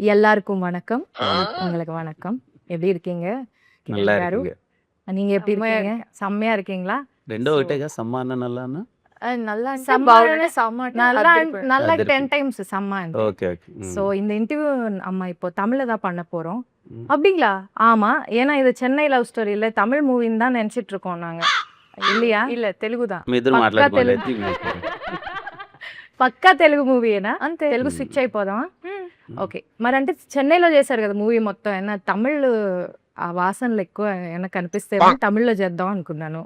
எல்லாருக்கும் வணக்கம். உங்களுக்கு வணக்கம். எப்படி இருக்கீங்க? நல்லா கிரண் காரு. இருக்குங்க. நீங்க எப்படி செம்மையா இருக்கீங்க? செம்மையா இருக்கீங்களா? రెండో సో ఒకటేగా సమ్మాన నల్లానా நல்லா అంటే సమ్మ బాగుంటే సమ్మ అంటే நல்லா అదిరిపోయింది. நல்லா అదిరిపోయింది. 10 டைம்ஸ் செம்ம అంటే. ఓకే ఓకే ஸோ இந்த இன்டர்வியூ நம்ம இப்போ தமிழ்ல தான் பண்ண போறோம். ம். அப்படிங்களா? ஆமா. ஏன்னா இது சென்னை லவ் ஸ்டோரி இல்ல தமிழ் மூவின்னு தான் நினைச்சிட்டு இருக்கோம் நாங்க. இல்லையா? இல்ல తెలుగు தான். మీ ఇద్దరు పక్కా మాట్లాడుకోండి తెలుగు. పక్కా తెలుగు మూవీయేనా? అంతే. తెలుగు స్విచ్ అయిపోదామా? హ్మ్. ఓకే. మరంటే చెన్నైలో చేశారు కదా మూవీ మొత్తం. ఏమన్నా తమిళ్ ఆ వాసనలు ఎక్కువ ఏమన్నా కనిపిస్తేమో తమిళ్లో చేద్దాం అనుకున్నాను.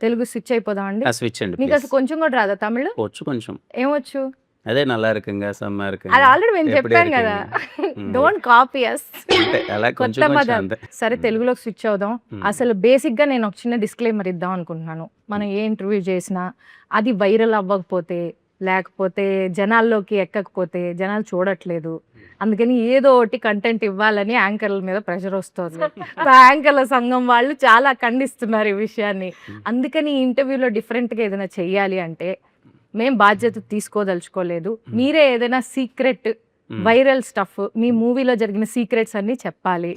తెలుగు స్విచ్ అయిపోదాం అండి. స్విచ్ అండి మీకు అసలు కొంచెం కూడా రాదా తమిళ్? వచ్చు కొంచెం ఏమొచ్చు? అదే నల్లా இருக்குங்க సమ్మా అది இருக்குங்க ఆల్రెడీ మేము ఎప్పుడు చెప్పాం కదా. இருக்குங்க డోంట్ కాపీ అస్. అంటే అలా కొంచెం కొత్త కొంచెం మదర్. అంతే సరే తెలుగులోకి స్విచ్ అవుదాం. అసలు బేసిక్ గా నేను ఒక చిన్న డిస్క్లైమర్ ఇద్దాం అనుకుంటున్నాను. మనం ఏ ఇంటర్వ్యూ చేసినా అది వైరల్ అవ్వకపోతే లేకపోతే జనాల్లోకి ఎక్కకపోతే జనాలు చూడట్లేదు, అందుకని ఏదో ఒకటి కంటెంట్ ఇవ్వాలని యాంకర్ల మీద ప్రెషర్ వస్తుంది. యాంకర్ల సంఘం వాళ్ళు చాలా ఖండిస్తున్నారు ఈ విషయాన్ని. అందుకని ఈ ఇంటర్వ్యూలో డిఫరెంట్గా ఏదైనా చెయ్యాలి అంటే మేం బాధ్యత తీసుకోదలుచుకోలేదు. మీరే ఏదైనా సీక్రెట్ వైరల్ స్టఫ్ మీ మూవీలో జరిగిన సీక్రెట్స్ అన్ని చెప్పాలి.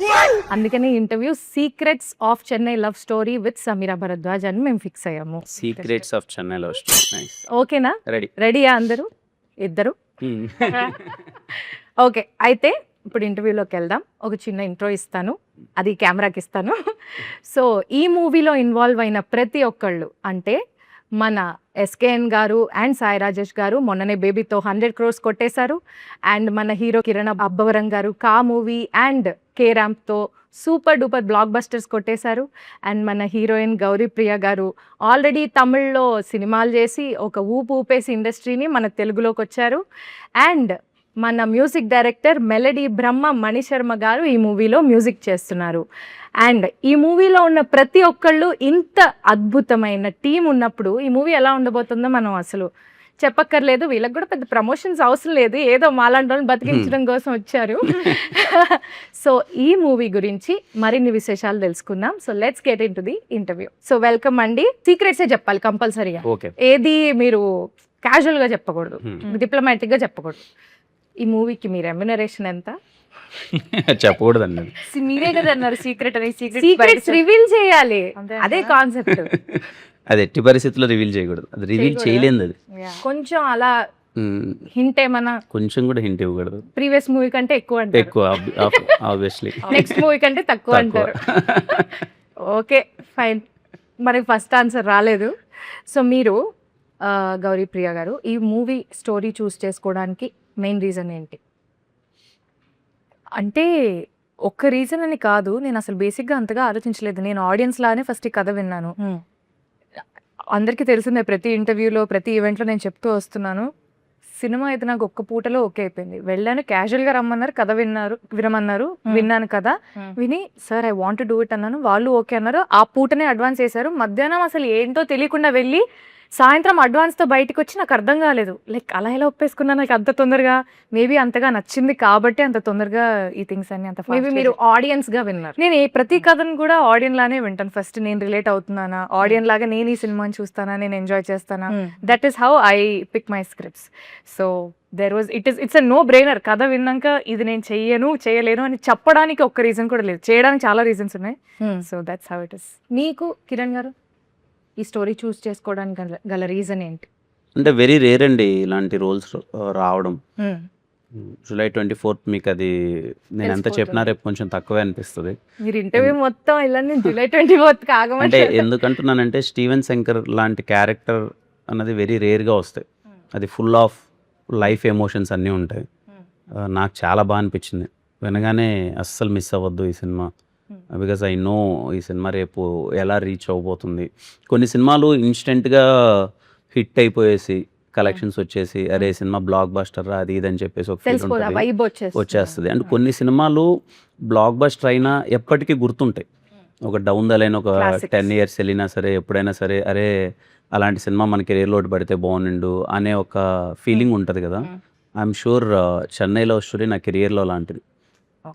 అందుకని interview secrets of Chennai love story with Sameera Bharadwaj అని మేము ఫిక్స్ అయ్యాము. Secrets of Chennai love story. Nice. ఓకేనా? రెడీ. రెడీయా అందరూ? ఇద్దరు? ఓకే. అయితే ఇప్పుడు ఇంటర్వ్యూలోకి వెళ్దాం. ఒక చిన్న ఇంట్రో ఇస్తాను, అది కెమెరాకి ఇస్తాను. సో ఈ మూవీలో ఇన్వాల్వ్ అయిన ప్రతి ఒక్కళ్ళు అంటే మన ఎస్కేఎన్ గారు అండ్ సాయి రాజేష్ గారు మొన్ననే బేబీతో 100 crores కొట్టేశారు. అండ్ మన hero Kiran Abbavaram garu Ka movie and K ర్యాంప్తో సూపర్ డూపర్ బ్లాక్ బస్టర్స్ కొట్టేశారు. అండ్ మన హీరోయిన్ గౌరీ ప్రియ గారు ఆల్రెడీ తమిళ్లో సినిమాలు చేసి ఒక ఊపేసి ఇండస్ట్రీని మన తెలుగులోకి వచ్చారు. అండ్ మన music director melody Brahma Mani Sharma గారు ఈ మూవీలో మ్యూజిక్ చేస్తున్నారు. అండ్ ఈ మూవీలో ఉన్న ప్రతి ఒక్కళ్ళు ఇంత అద్భుతమైన టీం ఉన్నప్పుడు ఈ మూవీ ఎలా ఉండబోతుందో మనం అసలు చెప్పక్కర్లేదు. వీళ్ళకి కూడా పెద్ద ప్రమోషన్స్ అవసరం లేదు, ఏదో మాలాంటి వాళ్ళని బతికించడం కోసం వచ్చారు. సో ఈ మూవీ గురించి మరిన్ని విశేషాలు తెలుసుకుందాం. So let's get in to the interview. So welcome అండి. సీక్రెట్సే చెప్పాలి కంపల్సరీగా, ఓకే. ఏది మీరు క్యాజువల్గా చెప్పకూడదు, డిప్లొమాటిక్గా చెప్పకూడదు. ఈ మూవీకి మీ రెమ్యునరేషన్ ఎంత? చెప్పకూడదండి. మీరే కదా అన్నారు సీక్రెట్ అని. సీక్రెట్స్ రివీల్ చేయాలి, అదే కాన్సెప్ట్. అది ఎట్టి పరిస్థితుల్లో రివీల్ చేయకూడదు, అది రివీల్ చేయలేదు. అది కొంచెం అలా హింట్ ఏమన్నా కొంచెం కూడా హింట్ ఇవ్వకూడదు. ప్రీవియస్ మూవీ కంటే ఎక్కువ అంటే ఎక్కువ ఆబ్వియస్లీ. నెక్స్ట్ మూవీ కంటే తక్కువ అంటారు. Okay fine. మనకి ఫస్ట్ ఆన్సర్ రాలేదు. సో మీరు గౌరీ ప్రియ గారు ఈ మూవీ స్టోరీ చూస్ చేసుకోవడానికి మెయిన్ రీజన్ ఏంటి? అంటే ఒక్క రీజన్ అని కాదు, నేను అసలు బేసిక్గా అంతగా ఆలోచించలేదు. నేను ఆడియన్స్ లానే ఫస్ట్ ఈ కథ విన్నాను. అందరికీ తెలిసిందే, ప్రతి ఇంటర్వ్యూలో ప్రతి ఈవెంట్లో నేను చెప్తూ వస్తున్నాను, సినిమా అయితే నాకు ఒక్క పూటలో ఓకే అయిపోయింది. వెళ్ళాను, క్యాజువల్గా రమ్మన్నారు, కథ వినమన్నారు, విన్నాను కదా, విని sir I want do it అన్నాను, వాళ్ళు ఓకే అన్నారు. ఆ పూటనే అడ్వాన్స్ చేశారు. మధ్యాహ్నం అసలు ఏంటో తెలియకుండా వెళ్ళి సాయంత్రం అడ్వాన్స్తో బయటకు వచ్చి నాకు అర్థం కాలేదు, లైక్ అలా ఎలా ఒప్పేసుకున్నా నాకు అంత తొందరగా. మేబీ అంతగా నచ్చింది కాబట్టి అంత తొందరగా ఈ థింగ్స్ అన్ని అంత మేబీ మీరు ఆడియన్స్గా విన్నారు. నేను ప్రతి కథను కూడా ఆడియన్ లానే వింటాను. ఫస్ట్ నేను రిలేట్ అవుతున్నానా, ఆడియన్ లాగా నేను ఈ సినిమాని చూస్తానా, నేను ఎంజాయ్ చేస్తానా, that is how I pick my scripts. So there was it's a no brainer. కథ విన్నాక ఇది నేను చేయలేను అని చెప్పడానికి ఒక్క రీజన్ కూడా లేదు, చేయడానికి చాలా రీజన్స్ ఉన్నాయి. So that's how it is. మీకు కిరణ్ గారు ఈ స్టోరీ చూస్ చేసుకోవడానికి గల రీజన్ ఏంటి? అంటే వెరీ రేర్ అండి ఇలాంటి రోల్స్ రావడం. జూలై 24th మీకు అది నేను ఎంత చెప్పినా రేపు కొంచెం తక్కువే అనిపిస్తుంది. మీరు ఇంటర్వ్యూ మొత్తం ఇలా జూలై 24th అంటే ఎందుకంటున్నానంటే స్టీవెన్ శంకర్ లాంటి క్యారెక్టర్ అన్నది వెరీ రేర్గా వస్తాయి. అది ఫుల్ ఆఫ్ లైఫ్ ఎమోషన్స్ అన్నీ ఉంటాయి. నాకు చాలా బాగా అనిపించింది వినగానే. అస్సలు మిస్ అవ్వద్దు ఈ సినిమా, బికాజ్ ఐ నో ఈ సినిమా రేపు ఎలా రీచ్ అవ్వబోతుంది. కొన్ని సినిమాలు ఇన్స్టెంట్గా హిట్ అయిపోయేసి కలెక్షన్స్ వచ్చేసి అరే సినిమా బ్లాక్ బస్టర్ అది ఇది అని చెప్పేసి ఒక ఫీల్ ఉంటుంది, వచ్చేస్తుంది. అండ్ కొన్ని సినిమాలు బ్లాక్ బస్టర్ అయినా ఎప్పటికీ గుర్తుంటాయి. ఒక డౌన్ ద లైన్ ఒక 10 years వెళ్ళినా సరే ఎప్పుడైనా సరే అరే అలాంటి సినిమా మన కెరీర్లో పడితే బాగుండు అనే ఒక ఫీలింగ్ ఉంటుంది కదా. I'm sure Chennai love story నా కెరియర్లో లాంటిది.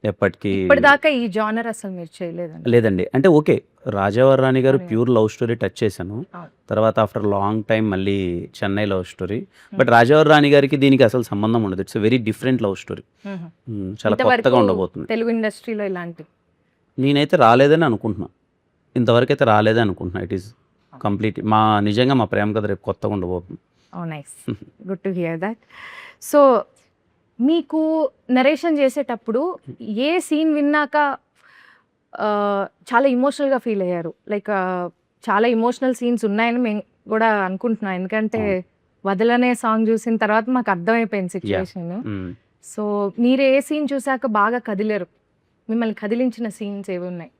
ఎప్పటికీ ఇప్పటిదాకా ఈ జానర్ అసలు మీరు చేయలేదండి. లేదండి. అంటే ఓకే. 'రాజావారి రాణి' గారు అవును. ప్యూర్ లవ్ స్టోరీ టచ్ చేశాను. అవును. తర్వాత ఆఫ్టర్ లాంగ్ టైమ్ మళ్ళీ 'చెన్నై లవ్ స్టోరీ.' బట్ 'రాజావారి రాణి' గారికి దీనికి అసలు సంబంధం ఉండదు. It's very different love story. చాలా ఇంతవరకు కొత్తగా ఉండబోతుంది. తెలుగు ఇండస్ట్రీలో ఇలాంటి నేనైతే రాలేదని అనుకుంటున్నా. ఇంతవరకైతే రాలేదని అనుకుంటున్నా. ఇట్ ఈస్ కంప్లీట్ నిజంగా మా ప్రేమ కథ రేపు కొత్తగా ఉండబోతుంది. Nice, good to hear that. So మీకు నరేషన్ చేసేటప్పుడు ఏ సీన్ విన్నాక చాలా ఇమోషనల్గా ఫీల్ అయ్యారు? లైక్ చాలా ఇమోషనల్ సీన్స్ ఉన్నాయని మేము కూడా అనుకుంటున్నాం, ఎందుకంటే అవును. వదలనే సాంగ్ చూసిన తర్వాత మాకు అర్థమైపోయింది సిచ్యువేషన్. మ్మ్. సో మీరు ఏ సీన్ చూసాక బాగా కదిలేరు? మిమ్మల్ని కదిలించిన సీన్స్ ఏవి ఉన్నాయి?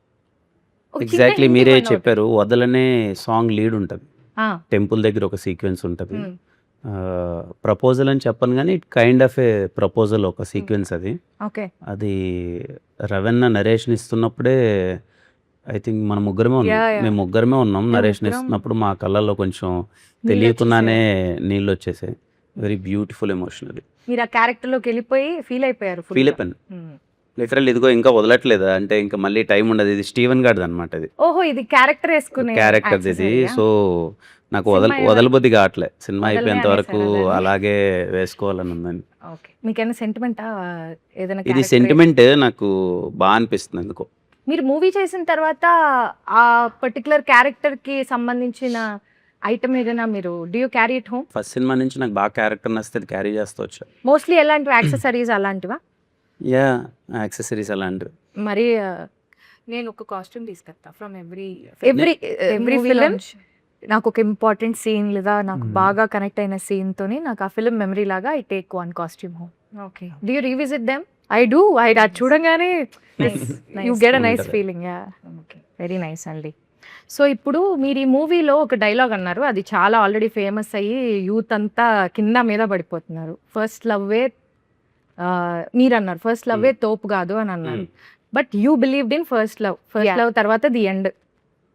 ఒక చిన్న ఎగ్జాక్ట్లీ hint మీరే ఇవ్వండి ఒకటి. చెప్పారు. వదలనే సాంగ్ లీడ్ ఉంటుంది. ఆ, టెంపుల్ దగ్గర ఒక సీక్వెన్స్ ఉంటుంది. మ్, ప్రపోజల్ అని చెప్పను కానీ it kind of A proposal ఒక సీక్వెన్స్ అది. ఓకే. అది రవెన్న నరేషన్ ఇస్తున్నప్పుడే ఐ థింక్ మన ముగ్గురమే ఉన్నాం. Yeah, yeah. మేము ముగ్గురమే ఉన్నాం. మేము నరేషన్ ముగ్గురం. ఇస్తున్నప్పుడు మా కళ్ళల్లో కొంచెం నీళ్ళు తెలియకుండానే నీళ్ళు వచ్చేసాయి. వెరీ బ్యూటిఫుల్ ఎమోషన్ అది. మీరు ఆ క్యారెక్టర్లోకి వెళ్ళిపోయి ఫీల్ అయిపోయారు full ఫీల్ గా. అయిపోయాను. మ్. లిటరల్ ఇదిగో ఇంకా వదలట్లేదా అంటే ఇంకా మళ్ళీ టైం ఉండదు. ఇది స్టీవెన్ గార్డ్ అనమాట. ఇది ఓహో, ఇది క్యారెక్టర్ వేసుకునే క్యారెక్టర్ ఇది. accessory ఆ? సో నాకు సినిమా వదలబుద్ధి కావట్లే. సినిమా వదలనే అయిపోయేంత వరకు అనేసారా దాన్ని? అలాగే వేసుకోవాలని ఉందని. ఓకే. మీకేమైనా సెంటిమెంటా ఏదైనా ఇది character సెంటిమెంట్ నాకు బాగా అనిపిస్తుంది ఎందుకో. మీరు మూవీ చేసిన తర్వాత ఆ పర్టికులర్ క్యారెక్టర్ కి సంబంధించిన ఐటమ్ ఏదైనా మీరు do you carry it home? First cinema నుంచి నాకు బాగా క్యారెక్టర్ నచ్చితే అది క్యారీ చేస్తూ వచ్చా. మోస్ట్లీ ఎలాంటివి యాక్సెసరీస్ అలాంటివా? యా యాక్సెసరీస్ అలాంటివి. మరి నేను ఒక కాస్ట్యూమ్ తీసుకొస్తా from every every every film. నాకు ఒక ఇంపార్టెంట్ సీన్ లేదా నాకు Hmm. బాగా కనెక్ట్ అయిన సీన్ తోని నాకు ఆ ఫిలిం మెమరీ లాగా I take one costume home. Okay. Do you revisit them? I do. అది చూడంగానే యూ గెట్ అ నైస్ ఉంటది. Feeling. Yeah, okay, very nice అండి. సో ఇప్పుడు మీరు ఈ మూవీలో ఒక డైలాగ్ అన్నారు, అది చాలా ఆల్రెడీ ఫేమస్ అయ్యి యూత్ అంతా కింద మీద పడిపోతున్నారు. ఫస్ట్ లవ్వే మీరు అన్నారు ఫస్ట్ లవ్వే తోపు కాదు అని అన్నారు. But you believed in first love. First Yeah. Love తర్వాత ది ఎండ్,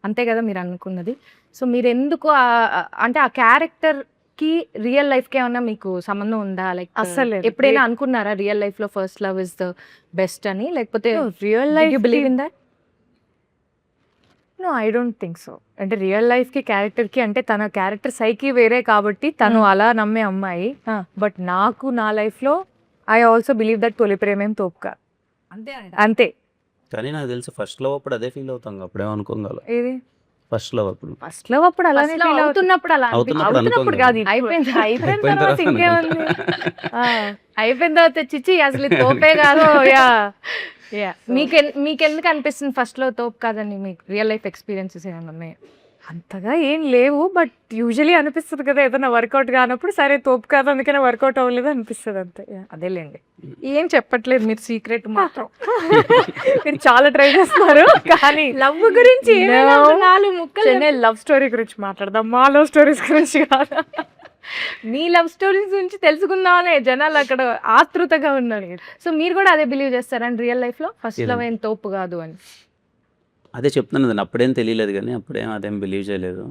అంతే కదా మీరు అనుకున్నది? సో మీరు ఎందుకు అంటే ఆ క్యారెక్టర్ కి రియల్ లైఫ్ కి ఏమన్నా మీకు సంబంధం ఉందా? లైక్ అస్సలు లేదు. ఎప్పుడైనా అనుకున్నారా రియల్ లైఫ్ లో first love is the best అని? లేకపోతే real did life you believe in that? No, I don't think so. అంటే రియల్ లైఫ్ కి క్యారెక్టర్ కి అంటే తన క్యారెక్టర్ సైకి వేరే కాబట్టి తను Hmm. అలా నమ్మే అమ్మాయి. Ah. బట్ నాకు నా లైఫ్ లో ఐ ఆల్సో బిలీవ్ దట్ తొలి ప్రేమేం తోపుగా అంతే. కానీ నాకు తెలిసి ఫస్ట్ లవ్ అప్పుడు అదే ఫీల్ అవుతాం. అప్పుడేమనుకోగల ఏది ఫస్ట్ లవ్ అప్పుడు ఫస్ట్ లవ్ అప్పుడు అలానే First love feel అవుతుంది. అవుతున్నప్పుడు అలా అవుతున్నప్పుడు అవుతున్నప్పుడు అనుకోం కాదు, కదా. అయిపోయింది. అయిపోయిన అయిపోయిన తర్వాత తర్వాత ఇంకేముంది. అనుకుంటా. అయిపోయిన తర్వాత చిచ్చి అసలు ఇది తోపే కాదు. యా మీకెందుకు అనిపిస్తుంది ఫస్ట్ లో తోపు కాదని? మీకు రియల్ లైఫ్ ఎక్స్పీరియన్సెస్ ఏమైనా ఉన్నాయి? అంతగా ఏం లేవు, బట్ యూజువలీ అనిపిస్తుంది కదా ఏదైనా వర్కౌట్ కానప్పుడు, సరే తోపు కాదు అందుకనే వర్కౌట్ అవ్వలేదు అనిపిస్తుంది అంతే. Yeah. అదేలేండి, ఏం చెప్పట్లేదు మీరు సీక్రెట్ మాత్రం. మీరు చాలా ట్రై చేస్తున్నారు కానీ లవ్ గురించి ఏమైనా No. ఒక నాలుగు ముక్కలు చెన్నై లవ్ స్టోరీ గురించి మాట్లాడదాం, మా లవ్ స్టోరీస్ గురించి కాదు. మీ లవ్ స్టోరీస్ గురించి తెలుసుకుందామనే జనాలు అక్కడ ఆతృతగా ఉన్నారు. సో మీరు కూడా అదే బిలీవ్ చేస్తారని రియల్ లైఫ్ లో ఫస్ట్ లవ్ ఏం తోపు కాదు అని? అదే చెప్తున్నాను కదండి, అప్పుడేం తెలియలేదు కానీ అప్పుడేం అదేం బిలీవ్ చేయలేదు.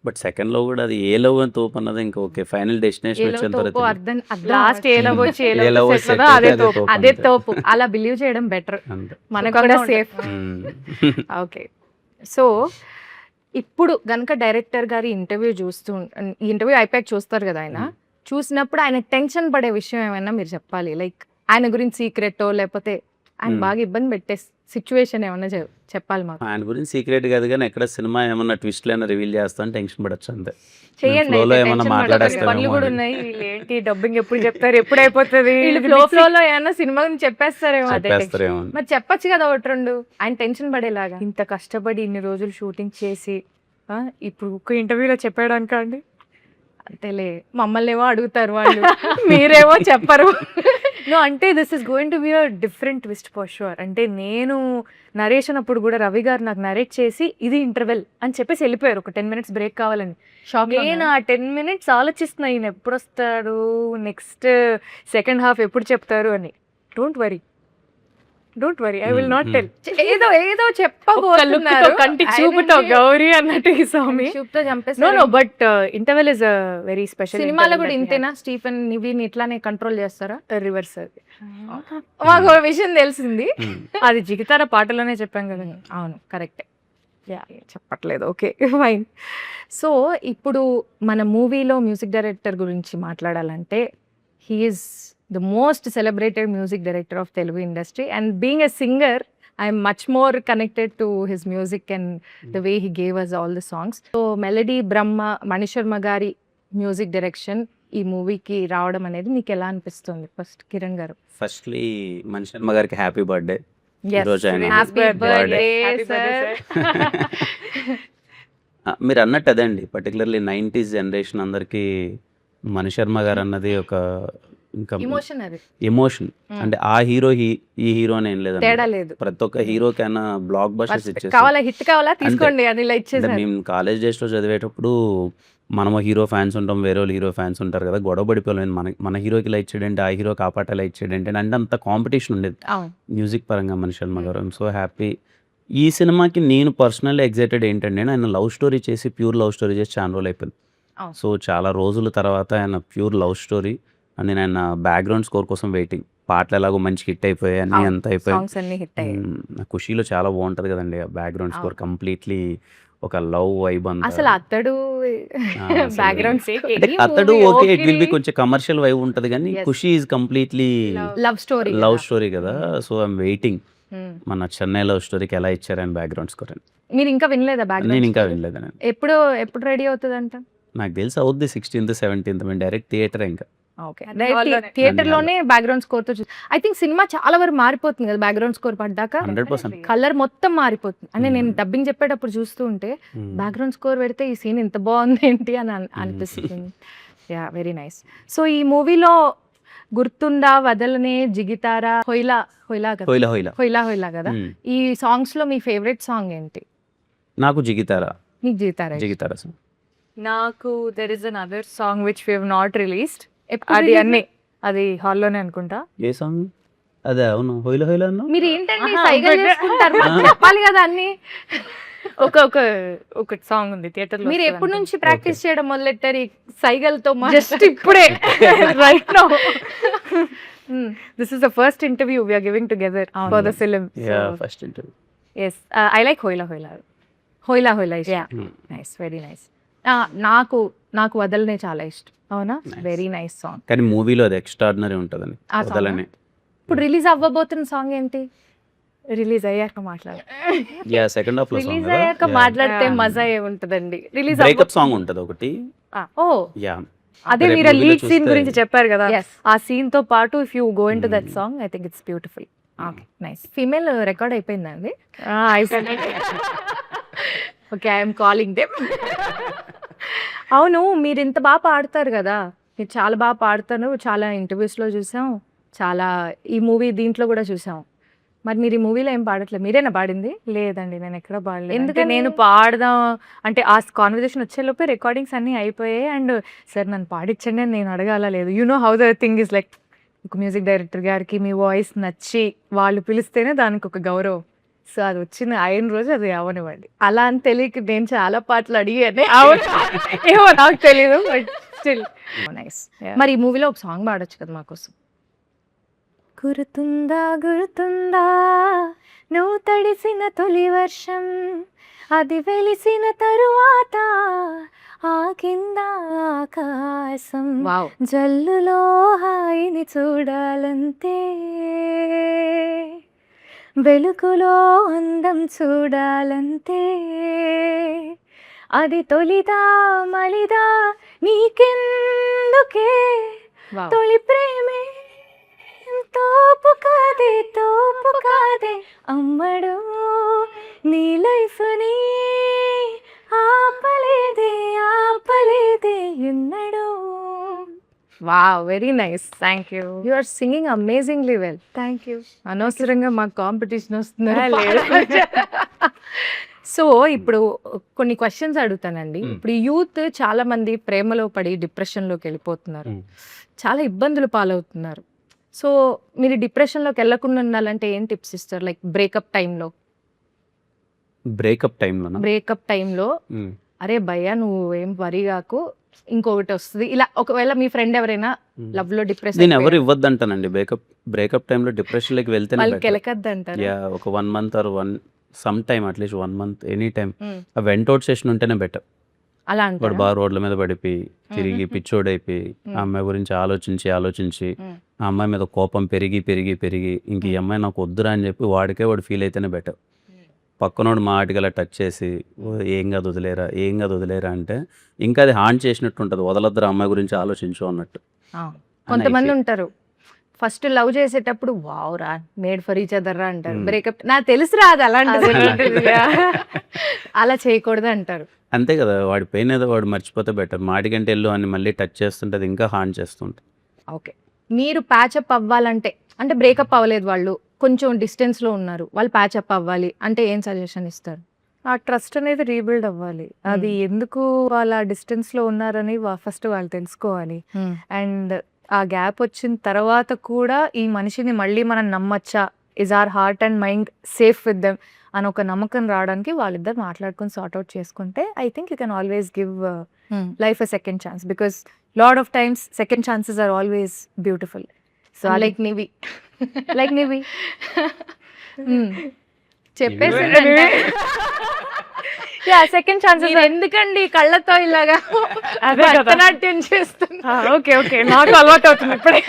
బట్ సెకండ్ లో కూడా అది ఏ లవ్ అని తోపు అన్నది ఇంకా ఓకే ఫైనల్ డెస్టినేషన్ ఏలో వచ్చేంత తోపు వరకు అర్థం లాస్ట్ ఏ లవ్ వచ్చి ఏ ఏ లవ్ love సెటిల్ set అదే అయితే తోపు. అదే అంతే. తోపు. అలా బిలీవ్ చేయడం బెటర్, అంతే. మనకు సుఖంగా కూడా ఉండాలి. సేఫ్. ఓకే. సో ఇప్పుడు గనక డైరెక్టర్ గారి ఇంటర్వ్యూ ఈ ఇంటర్వ్యూ అయిపోయాక చూస్తారు కదా ఆయన, చూసినప్పుడు ఆయన టెన్షన్ పడే విషయం ఏమైనా మీరు చెప్పాలి. లైక్ ఆయన గురించి సీక్రెటో లేకపోతే ఆయన బాగా ఇబ్బంది పెట్టే సిచ్యువేషన్ ఏమన్నా చెప్పాలి మాకు. ఆయన గురించి సీక్రెట్ కాదు కానీ ఎక్కడ సినిమా ఏమన్నా ట్విస్ట్ అయినా రివీల్ చేస్తాను టెన్షన్ పడచ్చు అంతే. చేయండి flow లో అయితే, ఏమన్నా tension పడకండి. మాట్లాడేస్తారేమో పనులు కూడా అని. ఉన్నాయి. వీళ్ళు ఏంటి డబ్బింగ్ ఎప్పుడు చెప్తారు, ఎప్పుడు అయిపోతుంది, వీళ్ళు ఫ్లో లో ఏమన్నా సినిమా గురించి చెప్పేస్తారేమో. అదే చెప్పేస్తారేమో అని. మరి చెప్పొచ్చు కదా ఒకటి రెండు, ఆయన టెన్షన్ పడేలాగా. ఇంత కష్టపడి ఇన్ని రోజులు షూటింగ్ చేసి ఇప్పుడు ఒక్క ఇంటర్వ్యూలో చెప్పాడానిక అండి? అంతేలే, మమ్మల్ని ఏమో అడుగుతారు వాళ్ళు, మీరేమో చెప్పరు. నో, అంటే this is going to be a different twist for sure. అంటే నేను నరేషన్ అప్పుడు కూడా రవి గారు నాకు నరేట్ చేసి ఇది ఇంటర్వెల్ అని చెప్పేసి వెళ్ళిపోయారు, ఒక 10 minutes బ్రేక్ కావాలని. షాక్ నేను ఆ 10 minutes ఆలోచిస్తున్నా ఈయన ఎప్పుడు వస్తాడు, నెక్స్ట్ సెకండ్ హాఫ్ ఎప్పుడు చెప్తారు అని. Don't worry, don't worry I will not tell. ఏదో ఏదో చెప్పబోతున్నారు కంటి చూపుతో గౌరీ అన్నట్టు ఈ స్వామి. చూపుతో నో చంపేస్తారు. No but interval is very special. సినిమాలో కూడా ఇంతేనా? స్టీఫెన్ నివిని ఇట్లానే కంట్రోల్ చేస్తారా? రివర్స్ అది. మాకు ఒక విషయం తెలిసింది. అది జిగితార పాటలోనే చెప్పాం కదా. అవును, కరెక్టే. చెప్పట్లేదు. Okay, fine. సో ఇప్పుడు మన మూవీలో మ్యూజిక్ డైరెక్టర్ గురించి మాట్లాడాలంటే he is the most celebrated music director of Telugu industry, and being a singer I'm much more connected to his music and the way he gave us all the songs. So melody Brahma Mani Sharma గారి music direction ఈ మూవీకి రావడం అనేది మీకు ఎలా అనిపిస్తుంది? First Kiran గారు. Firstly Mani Sharma గారికి హ్యాపీ బర్త్డే. ఈరోజు ఆయన Happy birthday, sir. మీరు అన్నట్టు అదే అండి, పర్టికులర్లీ 90s జనరేషన్ అందరికీ మణిశర్మ గారు అన్నది ఒక ఇంకా ఎమోషన్, అది ఎమోషన్. అంటే ఆ హీరో ఈ హీరో అని ఏం లేదండి, తేడా లేదు. ప్రతి ఒక్క హీరోకైనా బ్లాక్ బస్టర్స్ ఇచ్చేసి. కావాలా హిట్ కావాలా తీసుకోండి అని ఇలా అంటే ఇచ్చేసారు. మేము కాలేజ్ డేస్లో చదివేటప్పుడు మనము హీరో ఫ్యాన్స్ ఉంటాం, వేరే వాళ్ళు హీరో ఫ్యాన్స్ ఉంటారు కదా, గొడవ పడిపోలేము. మన హీరోకి ఇలా ఇచ్చాడంటే, ఆ హీరో కాపాటలా ఇచ్చాడంటే, అంటే అంత కాంపిటీషన్ ఉండేది అవును. మ్యూజిక్ పరంగా మణిశర్మ గారు. I'm so happy. ఈ సినిమాకి నేను పర్సనల్లీ ఎగ్జైటెడ్ ఏంటంటే, ఆయన లవ్ స్టోరీ చేసి, ప్యూర్ లవ్ స్టోరీ చేసి చాలా రోజులు అయిపోయింది. అవును. సో చాలా రోజుల తర్వాత ఆయన ప్యూర్ లవ్ స్టోరీ, అండ్ నేను ఆయన బ్యాక్గ్రౌండ్ స్కోర్ కోసం వెయిటింగ్. పాటలు ఎలాగో మంచి హిట్ అయిపోయాయి, అన్నీ అవును. అంత అయిపోయాయి. సాంగ్స్ అన్ని హిట్ అయ్యాయి. ఖుషీలో చాలా బాగుంటుంది కదండి ఆ బ్యాక్గ్రౌండ్ స్కోర్, అవును. కంప్లీట్లీ ఒక లవ్ వైబ్ అంతా. అసలు అతడు అసలు బ్యాక్గ్రౌండ్ అంటే అతడు ఓకే, ఇట్ విల్ బి కొంచెం కమర్షియల్ వైబ్ ఉంటుంది, కానీ Yes. Kushi is completely love story. Love story కదా. సో ఐఎమ్ వెయిటింగ్ మన చెన్నై లవ్ స్టోరీకి ఎలా ఇచ్చారు ఆయన బ్యాక్గ్రౌండ్ స్కోర్ అని. మీరు ఇంకా వినలేదా నేను బ్యాక్గ్రౌండ్? ఇంకా వినలేదండి. ఎప్పుడు రెడీ అవుతుందంట? నాకు తెలిసి అవుద్ది 16th 17th, మేము డైరెక్ట్ థియేటర్ ఇంకా. ఓకే, అన్ని హాల్లోనే. థియేటర్ లోనే బ్యాక్గ్రౌండ్ స్కోర్ తో ఐ థింక్ సినిమా చాలా వరకు మారిపోతుంది కదా బ్యాక్గ్రౌండ్ స్కోర్ పడ్డాక. 100%. కలర్ మొత్తం మారిపోతుంది. అంటే నేను డబ్బింగ్ చెప్పేటప్పుడు చూస్తూ ఉంటే బ్యాక్గ్రౌండ్ స్కోర్ పెడితే ఈ సీన్ ఇంత బాగుంది ఏంటి అని అనిపిస్తుంది. Yeah, very nice. సో ఈ మూవీలో గుర్తుందా, వదలనే, జిగితారా, హొయిలా హొయిలా కదా, హోయిలా హోయిలా. హొయిలా హొయిలా కదా, ఈ సాంగ్స్ లో మీ ఫేవరెట్ సాంగ్ ఏంటి? నాకు జిగితారా. మీకు జిగితారా? జిగితారా సార్. నాకు there is an other song which we have not released. ఎప్పుడు అది release? అన్ని అది హాల్లోనే అనుకుంటా. ఏ సాంగ్ అదే? అవును, హోయిలా హోయిలా అన్నా. మీరు ఏంటండి ఆహా, సైగలు ఒకటే. చేసుకుంటారు? మాకు చెప్పాలి కదా అన్ని. ఒక సాంగ్ ఉంది థియేటర్ లో. మీరు ఎప్పటి నుంచి ప్రాక్టీస్ చేయడం మొదలెట్టారు ఈ సైగలతో? జస్ట్ ఇప్పుడే right now. This is the first interview we are giving together for the film. Yeah, first interview. Yes, I like Hoila Hoila. హోయిలా హోయిలా Yeah. Nice, very nice. నాకు వదలనే చాలా ఇష్టం. అవునా? Very nice song. కానీ మూవీలో అది ఎక్స్ట్రాడినరీ ఉంటుందని ఆ song వదలని. ఇప్పుడు రిలీజ్ అవ్వబోతున్న సాంగ్ ఏంటి? రిలీజ్ అయ్యాక మాట్లాడు. యా, సెకండ్ హాఫ్ లో రిలీజ్ అయ్యాక మాట్లాడితే మజా ఏముంటదండి. రిలీజ్ బ్రేకప్ సాంగ్ ఉంటుంది ఒకటి. ఓ యా, అదే రేపు మీరు movie లో లీడ్ సీన్ చూస్తే- గురించి చెప్పారు కదా, Yes. ఆ సీన్ తో పాటు if you go in to that song I think it's beautiful. Okay, nice. Female record అయిపోయిందండి. Okay, I'm calling them. అవును, మీరు ఇంత బాగా పాడతారు కదా, మీరు చాలా బాగా పాడతారు. చాలా ఇంటర్వ్యూస్లో చూసాం, చాలా ఈ మూవీ దీంట్లో కూడా చూసాం. మరి మీరు ఈ మూవీలో ఏం పాడట్లేదు, మీరేనా పాడింది? లేదండి, నేను ఎక్కడ పాడలేదు. ఎందుకని? ఎందుకంటే నేను పాడదాం అంటే ఆ కాన్వర్జేషన్ వచ్చేలోపే రికార్డింగ్స్ అన్నీ అయిపోయాయి. అండ్ సార్ నన్ను పాడించండి అని నేను అడగాల లేదు. You know how the thing is like, ఒక మ్యూజిక్ డైరెక్టర్ గారికి మీ వాయిస్ నచ్చి వాళ్ళు పిలిస్తేనే దానికి ఒక గౌరవం. సో అది వచ్చిన అయిన రోజు అది అవనివ్వండి. అలా అని తెలియక నేను చాలా పాటలు అడిగానే. ఏమో నాకు తెలియదు, బట్ స్టిల్ నైస్. Yeah. మరి ఈ మూవీలో ఒక సాంగ్ పాడొచ్చు కదా మాకోసం. గుర్తుందా గుర్తుందా నువ్వు తడిసిన తొలి వర్షం, అది వెలిసిన తరువాత ఆ కింద ఆకాశం, వావ్. జల్లులో హాయిని చూడాలంతే, వెలుగులో అందం చూడాలంతే, అది తొలిదా మలిదా నీకెందుకే, తొలి ప్రేమే తోపు కాదే అమ్మడు, నీ లైఫ్ ని ఆపలేదే ఎన్నడు. Wow, very nice. Thank you. You are singing amazingly well. Thank you. అనవసరంగా మాకు కాంపిటీషన్ వస్తుంది. లేదు. సో ఇప్పుడు కొన్ని క్వశ్చన్స్ అడుగుతానండి. ఇప్పుడు యూత్ చాలా మంది ప్రేమలో పడి డిప్రెషన్లోకి వెళ్ళిపోతున్నారు, చాలా ఇబ్బందులు పాలవుతున్నారు. సో మీరు డిప్రెషన్లోకి వెళ్ళకుండా ఉండాలంటే ఏం టిప్స్ ఇస్తారు? లైక్ బ్రేకప్ టైంలో బ్రేకప్ టైంలో అరే భయ్యా నువ్వు ఏం వరి కాకు, ఇంకొకటి వస్తుంది ఇలా. ఒకవేళ మీ ఫ్రెండ్ ఎవరైనా లవ్ లో డిప్రెషన్ నేను ఎవరు ఇవ్వద్దంటానండి. బ్రేకప్ టైంలో డిప్రెషన్లోకి వెళ్తేనే వాళ్ళు better. కెలకద్దు అంటారు. యా, ఒక 1 month or some time at least 1 month any time ఆ వెంటౌట్ సెషన్ ఉంటేనే బెటర్. అలా వాడు అంటారు. బాగా రోడ్ల మీద పడిపోయి తిరిగి పిచ్చోడైపోయి ఆ అమ్మాయి గురించి ఆలోచించి ఆ అమ్మాయి మీద కోపం పెరిగి ఇంక ఈ అమ్మాయి నాకు వద్దురా అని చెప్పి వాడు ఫీల్ అయితేనే బెటర్. పక్కనోడు మాటిగలా టచ్ చేసి "ఓ, ఏం కాదు వదిలేరా అంటే ఇంకా అది హాంట్ చేసినట్టు ఉంటుంది. వదలొద్దురా అమ్మాయి గురించి ఆలోచించు అన్నట్టు. కొంతమంది ఉంటారు ఫస్ట్ లవ్ చేసేటప్పుడు వావురా మేడ్ ఫర్ ఈచ్ అదర్ రా అంటారు. బ్రేకప్ నాకు తెలుసురా అది అలాంటిది అలా చేయకూడదు అంటారు. అంతే కదా, వాడి పెయిన్ ఏదో వాడు మర్చిపోతే బెటర్. మాటికంటే వెళ్ళు అని మళ్ళీ టచ్ చేస్తుంటే అది ఇంకా హాంట్ చేస్తుంటుంది. ఓకే, మీరు ప్యాచప్ అవ్వాలంటే, అంటే బ్రేకప్ అవ్వలేదు వాళ్ళు, కొంచెం డిస్టెన్స్లో ఉన్నారు, వాళ్ళు ప్యాచప్ అవ్వాలి అంటే ఏం సజెషన్ ఇస్తారు? ఆ ట్రస్ట్ అనేది రీబిల్డ్ అవ్వాలి. అది ఎందుకు వాళ్ళ డిస్టెన్స్లో ఉన్నారని ఫస్ట్ వాళ్ళు తెలుసుకోవాలి. అండ్ ఆ గ్యాప్ వచ్చిన తర్వాత కూడా ఈ మనిషిని మళ్ళీ మనం నమ్మచ్చా, is our heart and mind safe with them అని ఒక నమ్మకం రావడానికి వాళ్ళిద్దరు మాట్లాడుకుని సార్ట్అవుట్ చేసుకుంటే I think you can always give life a second chance, because lot of times second chances are always beautiful. So like Nivi చెప్పేసి చెప్పేసి సెకండ్ ఛాన్సెస్ ఎందుకండి కళ్ళతో ఇలాగా అదే కదా. భరతనాట్యం చేస్తున్నా? ఓకే నాకు అలవాటు అవుతుంది ఇప్పుడే.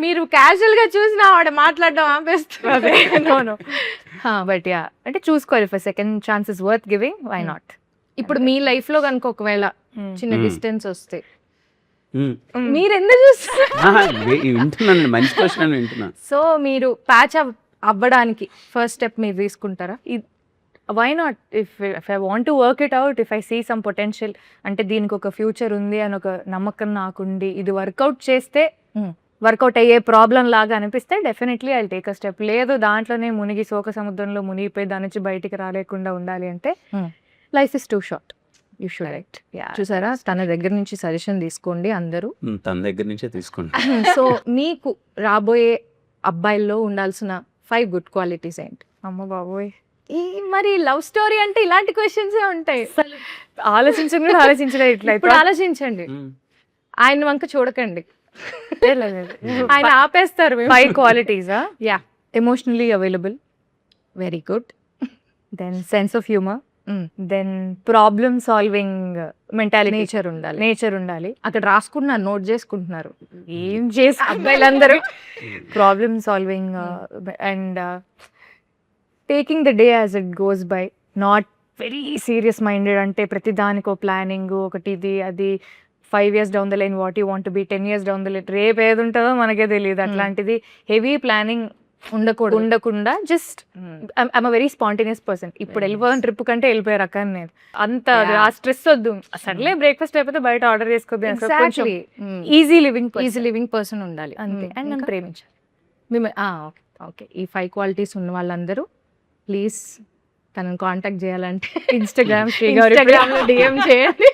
మీరు క్యాజువల్ గా చూసినా ఆవిడ మాట్లాడడం ఆపేస్తుంది. బట్ యా, అంటే చూసుకోవాలి. For second chance is worth giving, why not? ఇప్పుడు మీ లైఫ్ లో కనుక ఒకవేళ చిన్న Hmm. డిస్టెన్స్ వస్తే మ్మ్. మీరు ఎందుకు చూస్తారు? వింటున్నాను, మంచి క్వశ్చన్ వింటున్నా. సో మీరు ప్యాచ్ అవ్వడానికి ఫస్ట్ స్టెప్ మీరు తీసుకుంటారా? Why not? If I want to work it out, if I see some potential, అంటే దీనికి ఒక ఫ్యూచర్ ఉంది అని ఒక నమ్మకం నాకుండి ఇది వర్కౌట్ చేస్తే వర్కౌట్ అయ్యే ప్రాబ్లం లాగా అనిపిస్తే definitely I take a step. లేదు దాంట్లోనే మునిగి శోక సముద్రంలో మునిగిపోయి దాని నుంచి బయటికి రాలేకుండా ఉండాలి అంటే life is two short. You should write. చూసారా, తన దగ్గర నుంచి సజెషన్ తీసుకోండి అందరూ. తన దగ్గర నుంచే తీసుకోండి. సో మీకు రాబోయే అబ్బాయిల్లో ఉండాల్సిన 5 గుడ్ క్వాలిటీస్ ఏంటి? అమ్మ బాబోయ్, మరి లవ్ స్టోరీ అంటే ఇలాంటి క్వశ్చన్స్ ఉంటాయి. ఆలోచించడం కూడా ఆలోచించడం ఇట్లా ఇప్పుడు ఆలోచించండి, ఆయన వంక చూడకండి, ఆయన ఆపేస్తారు. 5 క్వాలిటీసా? Yeah, emotionally available, very good. Then sense of humour, then problem solving mentality, nature ఉండాలి. అక్కడ రాసుకుంటున్నారు, నోట్ చేసుకుంటున్నారు. ఏం చేసి అబ్బాయిలందరూ problem solving and taking the day as it goes by, not very serious minded. అంటే ప్రతి దానికో ప్లానింగ్ ఒకటి, ఇది అది 5 years down the line what you want be, 10 years down the line రేపు ఏది ఉంటుందో మనకే తెలియదు. అట్లాంటిది హెవీ ప్లానింగ్ ఉండకుండా just I'm a very spontaneous person. ఇప్పుడు వెళ్ళిపోయిన ట్రిప్ కంటే వెళ్ళిపోయే రకాన్ని నేను. అంత ఆ స్ట్రెస్ వద్దు, సర్లే బ్రేక్ఫాస్ట్ అయిపోతే బయట ఆర్డర్ చేసుకోవద్దు. ఈజీ లివింగ్ పర్సన్ ఉండాలి అంతే. అండ్ నన్ను ప్రేమించాలి. ఓకే, ఈ 5 క్వాలిటీస్ ఉన్న వాళ్ళందరూ ప్లీజ్ తనని కాంటాక్ట్ చేయాలంటే ఇన్స్టాగ్రామ్ ఇన్స్టాగ్రామ్లో DM చేయండి.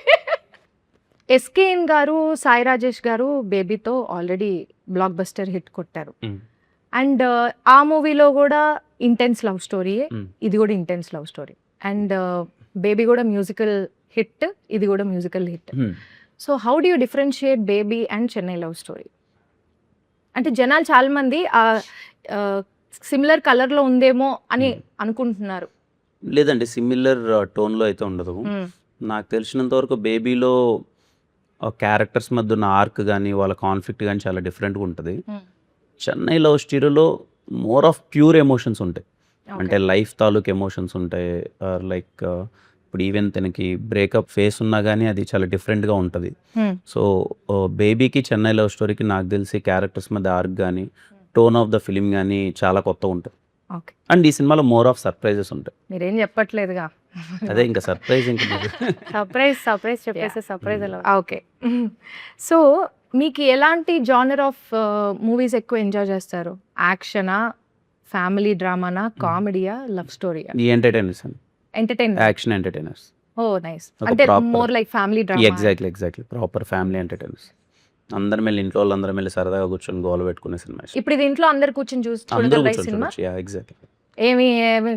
ఎస్కేఎన్ గారు, సాయి రాజేష్ గారు బేబీతో ఆల్రెడీ బ్లాక్ బస్టర్ హిట్ కొట్టారు. అండ్ ఆ మూవీలో కూడా ఇంటెన్స్ లవ్ స్టోరీయే, ఇది కూడా intense love story. And baby కూడా మ్యూజికల్ హిట్, ఇది కూడా musical hit. So how do you differentiate baby and Chennai love story? అంటే జనాలు చాలా మంది సిమిలర్ కలర్లో ఉందేమో అని అనుకుంటున్నారు. లేదండి, సిమిలర్ టోన్లో అయితే ఉండదు. నాకు తెలిసినంత వరకు బేబీలో క్యారెక్టర్స్ మధ్య ఉన్న ఆర్క్ కానీ వాళ్ళ కాన్ఫ్లిక్ట్ కానీ చాలా డిఫరెంట్గా ఉంటుంది. చెన్నై లవ్ స్టోరీలో మోర్ ఆఫ్ ప్యూర్ ఎమోషన్స్ ఉంటాయి. అంటే లైఫ్ తాలూకు ఎమోషన్స్ ఉంటాయి. లైక్ ఇప్పుడు ఈవెన్ తనకి బ్రేకప్ ఫేస్ ఉన్నా కానీ అది చాలా డిఫరెంట్గా ఉంటుంది. సో బేబీకి చెన్నై లవ్ స్టోరీకి నాకు తెలిసి క్యారెక్టర్స్ మధ్య ఆర్క్ కానీ టోన్ ఆఫ్ ద ఫిలిం కానీ చాలా కొత్త ఉంటుంది. అండ్ ఈ సినిమాలో మోర్ ఆఫ్ సర్ప్రైజెస్ ఉంటాయి. మీరేం చెప్పట్లేదుగా, అదే ఇంకా సర్ప్రైజ్. ఇంకా సర్ప్రైజ్ చెప్పేసి సర్ప్రైజ్ అలా. ఓకే, సో మీకు ఎలాంటి జానర్ ఆఫ్ మూవీస్ ఎక్కువ ఎంజాయ్ చేస్తారు? యాక్షనా, ఫ్యామిలీ డ్రామానా, కామెడీయా, లవ్ స్టోరీయా? ఈ ఎంటర్టైనర్స్ అండి, ఎంటర్టైన్మెంట్, యాక్షన్ ఎంటర్టైనర్స్. ఓ నైస్. అంటే more like family drama. Exactly proper family entertainers. అందరం వెళ్ళి ఇంట్లో వాళ్ళందరం వెళ్ళి సరదాగా కూర్చొని గోల పెట్టుకునే సినిమా ఇష్టం. ఇప్పుడు ఇది ఇంట్లో అందరు కూర్చొని అందరూ చూడగలరా ఈ కూర్చొని సినిమా? చూడొచ్చు. ఎగ్జాక్ట్లీ. ఏమి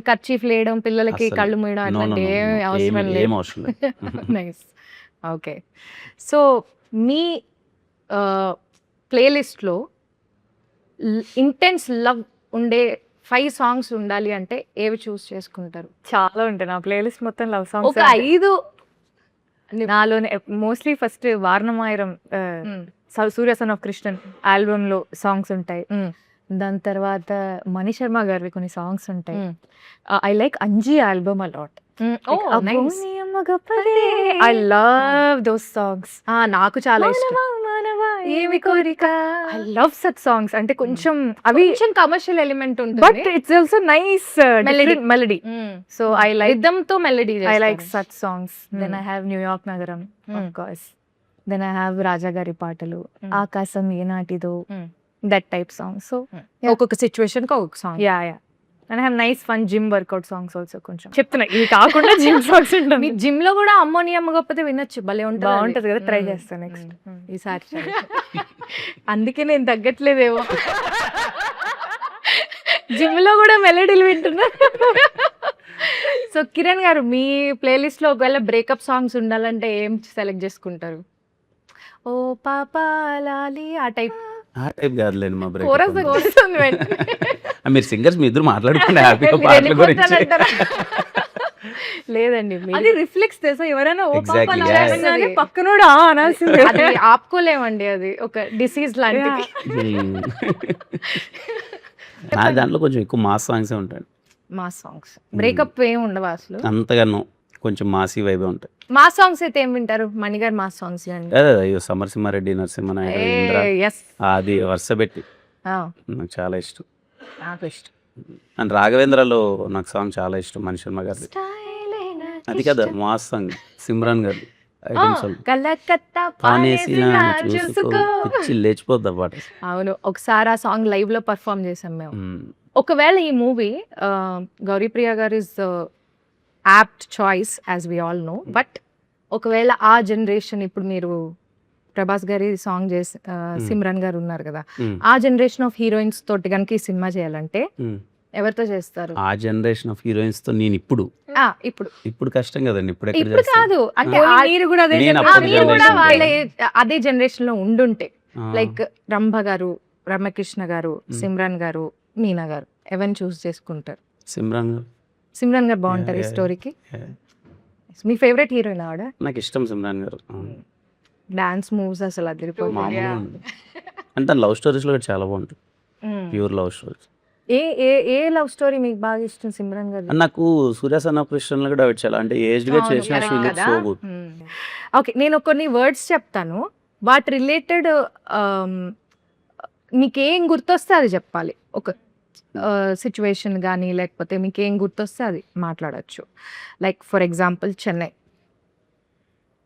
కర్చీఫ్ లేయడం, పిల్లలకి అస్సలు. కళ్ళు మూయడం నో నో అట్లాంటి నో ఏమి అవసరం ఏం లేదు. అవసరం లేదు. నైస్. ఓకే. సో మీ ప్లేలిస్ట్లో ఇంటెన్స్ లవ్ ఉండే 5 సాంగ్స్ ఉండాలి అంటే ఏవి చూస్ చేసుకుంటారు? చాలా ఉంటాయి నా ప్లేలిస్ట్ మొత్తం లవ్ సాంగ్స్. ఒక 5. నాలోనే mostly first Vaaranam Aayiram Surya son of Krishnan album లో సాంగ్స్ ఉంటాయి. దాని తర్వాత మణి శర్మ గారివి కొన్ని సాంగ్స్ ఉంటాయి. I like Anji album a lot. I love those songs. నాకు చాలా ఇష్టం. ఏమి కోరిక, ఐ లవ్ సచ్ సాంగ్స్. అంటే కొంచెం అవి కొంచెం కమర్షియల్ ఎలిమెంట్ బట్ ఉంటుంది. It's also nice melody. So I like rhythm తో melody. I like such songs. Then I have New York Nagaram, of course. Then I have Raja Gari Paatalu, Akasam Yenatido, that type songs. So ఒక్కొక్క situation కి ఒక్కొక్క song. yeah. And I have nice fun gym workout songs also. కొంచెం చెప్తున్నా ఇవి కాకుండా gym songs మీ ఉంటుంది. Gym లో కూడా అమ్మోనియం గొప్పతే వినొచ్చు, భలే ఉంటుంది. బాగుంటది కదా, ట్రై చేస్తాను నెక్స్ట్. ఈసారి try చేస్తా. అందుకే నేను తగ్గట్లేదేమో. జిమ్ లో కూడా మెలడీలు వింటున్నా. సో కిరణ్ గారు, మీ ప్లేలిస్ట్ లో ఒకవేళ బ్రేకప్ సాంగ్స్ ఉండాలంటే ఏం సెలెక్ట్ చేసుకుంటారు? ఓ పాపా లాలి ఆ టైప్. ఆ టైప్ కాదులేండి మా బ్రేక్. కోరస్ వస్తుంది వెంటనే. మీరు సింగర్స్ మీ ఇద్దరు మాట్లాడుకోండి హ్యాపీగా మీరు పాటల గురించి. వెళ్ళిపోతానంటారా? లేదండి, మీరు- అది రిఫ్లెక్స్ తెలుసా, ఎవరైనా ఓ Exactly, పాప yeah. అనగానే పక్కనోడు ఆ అనాల్సిందే. అది ఆపుకోలేమండి, అది ఒక డిసీజ్ లాంటిది. నా దాంట్లో కొంచెం ఎక్కువ మాస్ సాంగ్సే ఉంటాయి. మా సాంగ్స్ బ్రేకప్ ఏం ఉండవా అసలు? అంతగానో కొంచెం మాసీ వైబే ఉంటాయి. మా సాంగ్స్ అయితే ఏం వింటారు? మణిగారు మా సాంగ్స్ అండి. అదే అయ్యో సమరసింహారెడ్డి, నరసింహనాయుడు, ఇంద్ర, ఎస్, అది వరుస పెట్టి నాకు చాలా ఇష్టం. నాకు ఇష్టం. అండ్ రాఘవేంద్రలో నాకు సాంగ్ చాలా ఇష్టం, మణి శర్మ గారిది. అది కదా మాస్ సాంగ్, సిమ్రాన్ గారు ఐటమ్ సాంగ్. కలకత్తా పానేసి పానేసినా చూసుకో చూసుకో. పిచ్చి లేచిపోద్ది ఆ పాట. అవును, ఒకసారి ఆ సాంగ్ లైవ్ లో పర్ఫామ్ చేసాం మేము. ఒకవేళ ఈ మూవీ గౌరీప్రియ గారు is apt choice as we all know, but ఒకవేళ ఆ జనరేషన్, ఇప్పుడు మీరు ప్రభాస్ గారి సాంగ్ చేసి సిమ్రన్ గారు ఉన్నారు కదా, ఆ జనరేషన్ ఆఫ్ హీరోయిన్స్ తోటి కనుక ఈ సినిమా చేయాలంటే ఎవరితో చేస్తారు? ఆ జనరేషన్ ఆఫ్ హీరోయిన్స్ తో నేను ఇప్పుడు కష్టం కదండి. ఇప్పుడు ఎక్కడ ఇప్పుడు చేస్తాను? కాదు, అంటే మీరు కూడా అదే నేను generation. అప్పుడు మీరు కూడా generation వాళ్ళ లో. అదే జనరేషన్ లో ఉండుంటే, ఆ, లైక్ రంభ గారు, రమ్యకృష్ణ గారు, సిమ్రాన్ గారు, మీనా గారు, ఎవరిని చూస్ చేసుకుంటారు? సిమ్రాన్ గారు. సిమ్రాన్ గారు బాగుంటారు ఈ Yeah, yeah, స్టోరీకి. Yeah. మీ ఫేవరెట్ హీరోయిన్ ఆవిడ. నాకు ఇష్టం సిమ్రాన్ గారు. డాన్స్ మూవ్స్ అసలు అదిరిపోతుంది. మామూలుగా ఉండదు. అంటే లవ్ స్టోరీస్ లో కూడా చాలా బాగుంటుంది, ప్యూర్ లవ్ స్టోరీస్. ఏ ఏ ఏ లవ్ స్టోరీ మీకు బాగా ఇష్టం సిమ్రాన్ గారు? అండ్ నాకు సూర్య సన్ ఆఫ్ కృష్ణ కూడా ఆవిడ చాలా అంటే ఏజ్డ్ గా చేసిన she looks so good. Okay, నేను కొన్ని వర్డ్స్ చెప్తాను, వాటి రిలేటెడ్ మీకేం గుర్తొస్తే అది చెప్పాలి. ఒక సిచ్యువేషన్ కానీ లేకపోతే మీకు ఏం గుర్తొస్తే అది మాట్లాడచ్చు. Like for example Chennai,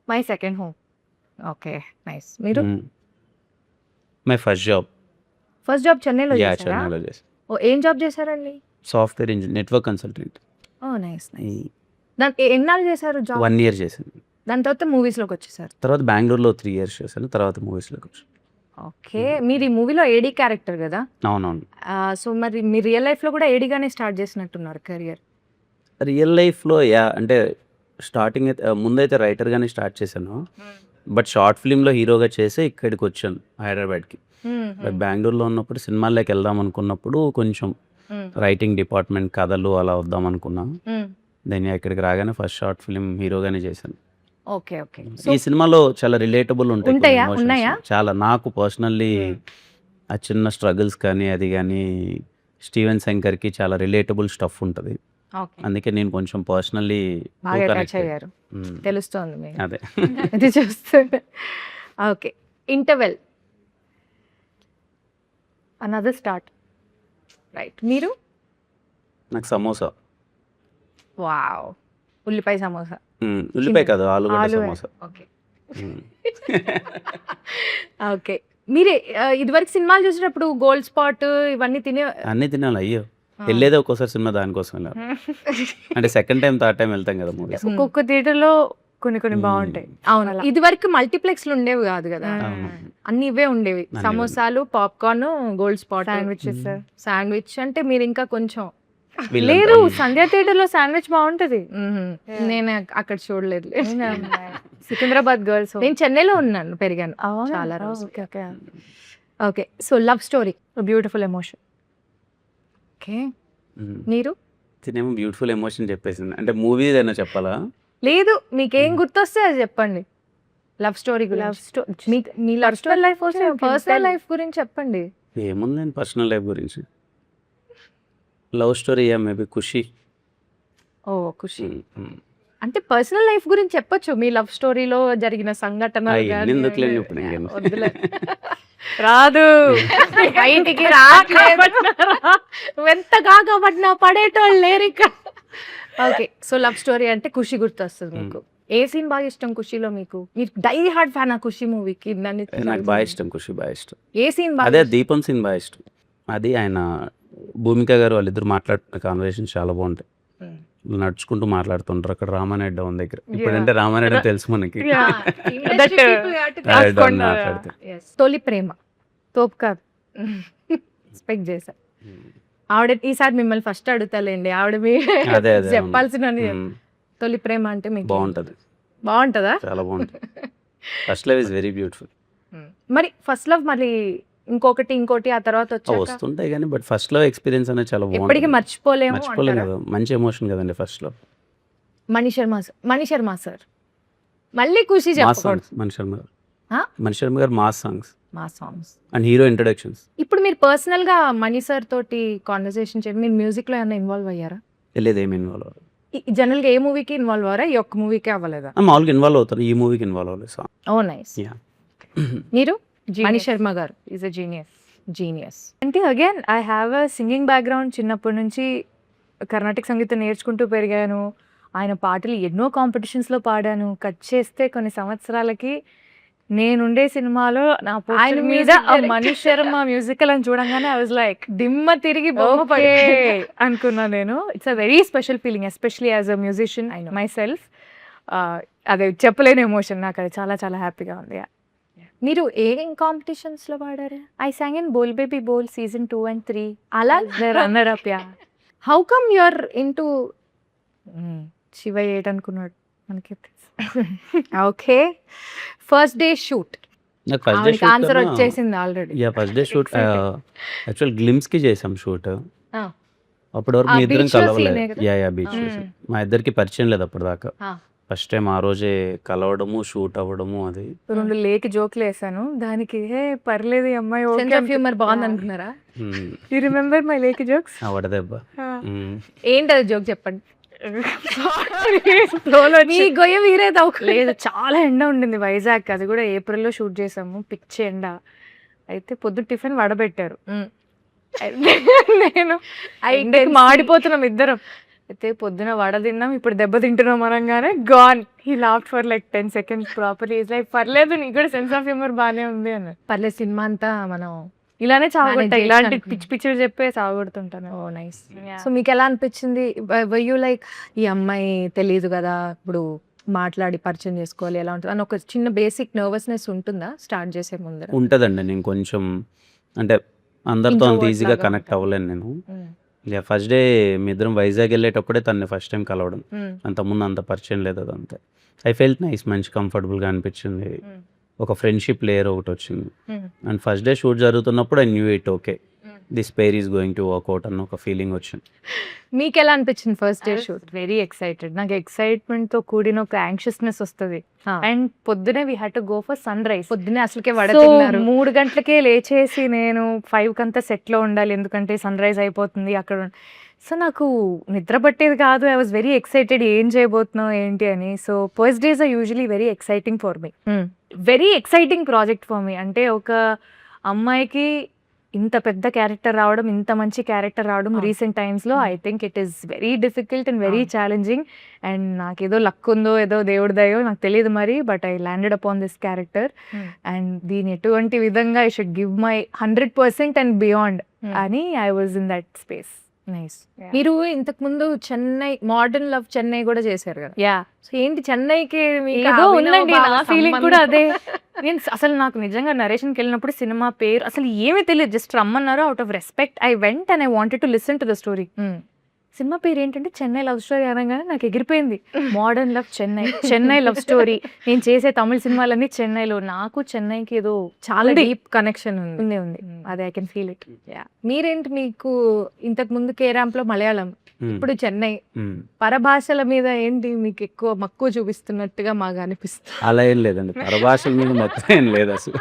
my second home. Okay, nice. మీరు my first job. First job చెన్నైలో చేశారా? చెన్నైలో చేశాను. ఓ, ఏం జాబ్ చేశారండి? Software engineer, network consultant. Oh nice nice. దాని ఎన్నాళ్ళు చేశారు జాబ్? 1 year చేశాను. దాని తర్వాత మూవీస్లోకి వచ్చేసారు. తర్వాత బెంగళూరులో 3 years చేశాను, తర్వాత మూవీస్లోకి వచ్చాను. ఓకే, మీరు ఈ మూవీలో ఏడీ క్యారెక్టర్ కదా? అవునవును. సో మరి మీ రియల్ లైఫ్లో కూడా ఏడీగానే స్టార్ట్ చేసినట్టున్నారు కెరియర్. రియల్ లైఫ్లో అంటే స్టార్టింగ్ అయితే ముందైతే రైటర్గానే స్టార్ట్ చేశాను, బట్ షార్ట్ ఫిల్మ్లో హీరోగా చేసి ఇక్కడికి వచ్చాను హైదరాబాద్కి. బట్ బెంగళూరులో ఉన్నప్పుడు సినిమాల్లోకి వెళ్దాం అనుకున్నప్పుడు కొంచెం రైటింగ్ డిపార్ట్మెంట్, కథలు అలా వద్దాం అనుకున్నాను. దెన్ ఇక్కడికి రాగానే ఫస్ట్ షార్ట్ ఫిల్మ్ హీరోగానే చేశాను. Okay okay. ఈ సినిమాలో చాలా రిలేటబుల్ ఉంటాయి కొన్ని ఉంటాయా? emotions. ఉన్నాయా? చాలా నాకు పర్సనల్లీ ఆ చిన్న స్ట్రగుల్స్ కానీ అది కానీ స్టీవెన్ శంకర్కి చాలా రిలేటబుల్ స్టఫ్ ఉంటుంది. ఓకే, అందుకే నేను కొంచెం పర్సనల్లీ బాగా టచ్ అయ్యారు, తెలుస్తోంది మీకు. అదే. అది చూస్తుంటే. Okay, interval, another start, right. మీరు? నాకు సమోసా. వావ్, ఉల్లిపాయ సమోసా. ఉల్లిపాయ కాదు, ఆలుగడ్డ సమోసా. Okay okay. మీరే ఇదివరకు సినిమాలు చూసినప్పుడు గోల్డ్ స్పాట్ ఇవన్నీ తినే? అన్నీ తినాలి. అయ్యో, వెళ్ళేదే ఒక్కోసారి సినిమా దానికోసం వెళ్ళాలి. అంటే సెకండ్ టైం థర్డ్ టైం వెళ్తాం కదా మూవీస్. ఒక్కొక్క థియేటర్లో కొన్ని కొన్ని బాగుంటాయి. అవును, అలా. ఇది వరకు మల్టీప్లెక్స్లు ఉండేవి కాదు కదా, అవును. అన్ని ఇవే ఉండేవి. అన్నీ సమోసాలు, popcorn, gold spot, sandwiches. Sandwich. అంటే మీరు ఇంకా కొంచెం వీళ్ళంతా లేదు, సంధ్యా థియేటర్ లో శాండ్విచ్ బాగుంటది. నేను అక్కడ చూడలేదు. సికింద్రాబాద్ గర్ల్స్. నేను చెన్నైలో ఉన్నాను, పెరిగాను చాలా రోజులు. Okay okay. Okay, so love story. Beautiful emotion. Okay, మీరు? తినేమో బ్యూటిఫుల్ ఎమోషన్ చెప్పేసింది. అంటే మూవీ ఏదైనా చెప్పాలా? లేదు, మీకేం గుర్తొస్తే అది చెప్పండి. లవ్ స్టోరీ లవ్ గురించి, story. Me love story life also you can personal tell. Life గురించి చెప్పండి. ఏముందండి పర్సనల్ లైఫ్ గురించి. లవ్ స్టోరీ మేబీ ఖుషి. ఓ ఖుషి. అంటే పర్సనల్ లైఫ్ గురించి చెప్పొచ్చు, మీ లవ్ స్టోరీలో జరిగిన సంఘటనలు అవన్నీ గానీ. ఎందుకులేండి ఇప్పుడు ఇంకేం. వద్దులే. రాదు. బయటికి రాట్లేదు. ఎంత కాకపడినా పడేటోళ్ళు లేరు ఇక్కడ. ఓకే, సో లవ్ స్టోరీ అంటే ఖుషి గుర్తొస్తుంది మీకు. ఏ సీన్ బాగా ఇష్టం ఖుషిలో మీకు? మీరు డై హార్డ్ ఫ్యాన్ ఆ ఖుషి మూవీకి? నాకు బాగా ఇష్టం ఖుషి, బాగా ఇష్టం. ఏ సీన్ బాగా అదే దీపం సీన్ బాగా ఇష్టం. అది ఆయన భూమిక గారు వాళ్ళిద్దరు మాట్లాడుతున్న కాన్వర్సేషన్ చాలా బాగుంటాయి. నడుచుకుంటూ మాట్లాడుతుంటారు అక్కడ రామానాయుడు డౌన్ దగ్గర. ఇప్పుడంటే రామానాయుడు తెలుసు మనకి. డౌన్ మాట్లాడితే తొలి ప్రేమ తోపు కాదు, ఎక్స్పెక్ట్ చేశా. ఆవిడ ఈసారి మిమ్మల్ని ఫస్ట్ అడుగుతాలేండి, ఆవిడ మీ అదే అదే చెప్పాల్సిన తొలి ప్రేమ అంటే మీకు బాగుంటది, బాగుంటుందా? చాలా బాగుంటుంది. First love is very beautiful. మరి ఫస్ట్ లవ్ మరి ఇంకోటి ఆ తర్వాత వచ్చాక వస్తుంటాయి కానీ బట్ ఫస్ట్ లవ్ ఎక్స్పీరియన్స్ అనేది చాలా ఎప్పటికీ బాగుంటుంది. మర్చిపోలేము మర్చిపోలేం అంటారా? కదా, మంచి ఎమోషన్ కదండి first love. Mani Sharma sir మళ్ళీ ఖుషి మాస్ చెప్పకూడదు. సాంగ్స్ మణిశర్మ గారు. ఆ? మణిశర్మ గారు మాస్ సాంగ్స్ మా సాంగ్స్. And hero introductions. ఇప్పుడు మీరు పర్సనల్ గా మణి సార్ తోటి కాన్వర్సేషన్ చేయండి, మీరు మ్యూజిక్ లో ఏమైనా ఇన్వాల్వ్ అయ్యారా? లేదు, ఏమి ఇన్వాల్వ్ అవ్వలేదు. జనరల్ గా ఏ మూవీకి ఇన్వాల్వ్ అవ్వరా? ఈ ఒక్క మూవీకే అవ్వలేదా? మామూలుగా ఇన్వాల్వ్ అవుతాను, ఈ మూవీకి ఇన్వాల్వ్ అవ్వలేదు. సాంగ్ ఓ నైస్. మీరు? మణి శర్మ గారు ఈజ్ అ జీనియస్. జీనియస్. అంటే again I have a singing background. చిన్నప్పటి నుంచి కర్ణాటక సంగీతం నేర్చుకుంటూ పెరిగాను. ఆయన పాటలు ఎన్నో కాంపిటీషన్స్లో పాడాను. కట్ చేస్తే కొన్ని సంవత్సరాలకి నేనుండే సినిమాలో నా ఆయన ఆయన మీద music director. Mani Sharma musical అని చూడంగానే ఐ వాజ్ లైక్ దిమ్మ తిరిగి బొమ్మ పడి అనుకున్నా నేను. It's a very special feeling, especially as a musician my self. అదే చెప్పలేని ఎమోషన్, నాకు అది చాలా చాలా హ్యాపీగా ఉంది. మీరు ఏం కాంపిటీషన్స్ లో పాడారు? I sang in Bol Baby Bol season 2 and 3. అలా runner up. Yeah. How come you're into Shiva 8 అనుకున్నాడు మనకి. ఓకే, ఫస్ట్ డే షూట్ నాకు ఫస్ట్ డే షూట్ ఆన్సర్ వచ్చేసింది already. First day shoot actual glimpse కి చేసాం షూట్. అప్పటి వరకు ఆ మీ ఇద్దరం beach లో కలవలేదు. scene ఏ కదా? బీచ్ మా ఇద్దరికి పరిచయం లేదు అప్పటిదాకా. ఫస్ట్ టైం ఆ రోజే కలవడము, షూట్ అవ్వడము. అది 2 లేకి జోకులు వేసాను దానికి. హే పర్లేదు ఈ అమ్మాయి సెన్స్ ఆఫ్ హ్యూమర్ బాగుంది అనుకున్నారా? యు రిమెంబర్ మై లేకి జోక్స్? వడదెబ్బ. ఏంటది జోక్ చెప్పండి. మీ మీ గొయ్య వీరేది లేదు, చాలా ఎండ ఉండింది వైజాగ్. అది కూడా ఏప్రిల్లో షూట్ చేసాము, పిచ్చి ఎండ. అయితే పొద్దు టిఫిన్ వడబెట్టారు. నేను ఎండకి మాడిపోతున్నాం ఇద్దరం. అయితే పొద్దున వడ తిన్నాం, ఇప్పుడు దెబ్బ తింటున్నాం అనగానే gone. He laughed for like 10 seconds properly. Is like పర్లేదు నీకు కూడా సెన్స్ ఆఫ్ హ్యూమర్ బాగానే ఉంది అన్న. పర్లేదు, సినిమా అంతా మనం ఇలానే చావగొట్టా, Manage ఇలాంటి చేయొచ్చు పిచ్చి పిచ్చిలు చెప్పే చావగొడుతుంటాను. ఓ నైస్. సో మీకు ఎలా అనిపించింది? యూ లైక్ ఈ అమ్మాయి తెలియదు కదా, ఇప్పుడు మాట్లాడి పరిచయం చేసుకోవాలి ఎలా ఉంటుంది అని ఒక చిన్న బేసిక్ నర్వస్నెస్ ఉంటుందా స్టార్ట్ చేసే ముందర? ఉంటుందండి. నేను కొంచెం అంటే అందరితో అంత Introvert ఈజీగా లాగా కనెక్ట్ ఉంటారు. అవ్వలేను నేను. ఫస్ట్ డే మీ ఇద్దరం వైజాగ్ వెళ్ళేటప్పుడే తనని ఫస్ట్ టైం కలవడం. అంతకుముందు అంత పరిచయం లేదు, అదంతే. ఐ ఫెల్ట్ నైస్, మంచి కంఫర్టబుల్గా అనిపించింది. ఒక ఫ్రెండ్షిప్ లేయర్ ఒకటి వచ్చింది. అండ్ ఫస్ట్ డే షూట్ జరుగుతున్నప్పుడు I knew it okay this pair is going to work out అన్న ఒక ఫీలింగ్ వచ్చింది. మీకు ఎలా అనిపించింది first day shoot? Very excited. నాకు ఎక్సైట్మెంట్ తో కూడిన ఒక యాంగ్షియస్నెస్ వస్తుంది. అండ్ పొద్దునే we had to go for sunrise. పొద్దునే అసలుకే వడ So, తిన్నారు. 3 గంటలకే లేచేసి నేను 5 కంతా సెట్లో ఉండాలి, ఎందుకంటే సన్ రైజ్ అయిపోతుంది అక్కడ. సో నాకు నిద్ర పట్టేది కాదు. ఐ వాజ్ వెరీ ఎక్సైటెడ్, ఏం చేయబోతున్నావు ఏంటి అని. So first days are usually very exciting for me, very exciting project for me. అంటే ఒక అమ్మాయికి ఇంత పెద్ద క్యారెక్టర్ రావడం, ఇంత మంచి క్యారెక్టర్ రావడం రీసెంట్ టైమ్స్లో I think it is very difficult and very challenging. And నాకేదో లక్ ఉందో ఏదో దేవుడి దయో నాకు తెలియదు మరి, but I landed upon this character. And దీని ఎటువంటి విధంగా I should give my 100% and beyond అని I was in that space. Nice. మీరు ఇంతకు ముందు చెన్నై మోడర్న్ లవ్ చెన్నై కూడా చేశారు కదా. యా సో ఏంటి చెన్నైకి మీకు ఏదో అభినవ్ ఉందండి, బావ నా ఫీలింగ్ కూడా సంబంధం? అదే. నేను అసలు నాకు నిజంగా నరేషన్కి వెళ్ళినప్పుడు సినిమా పేరు అసలు ఏమీ తెలియదు, జస్ట్ రమ్మన్నారు. Out of respect I went and I wanted to listen to the story. Cinema పేరు ఏంటంటే చెన్నై లవ్ స్టోరీ అనగానే నాకు ఎగిరిపోయింది. Modern love Chennai, Chennai love story. నేను చేసే తమిళ సినిమాలన్నీ చెన్నైలో. నాకు చెన్నైకి ఏదో చాలా ఉంది. డీప్ కనెక్షన్ ఉంది. ఉంది. అదే ఐ కెన్ ఫీల్ ఇట్. మీరేంటి, మీకు ఇంతకు ముందు కేరాంప్ లో మలయాళం, మ్మ్. ఇప్పుడు చెన్నై, మ్మ్. పరభాషల మీద ఏంటి మీకు ఎక్కువ మక్కువ చూపిస్తున్నట్టుగా మాకు అనిపిస్తుంది. అలా ఏం లేదండి, పరభాషల మీద మొత్తం ఏం లేదు అసలు.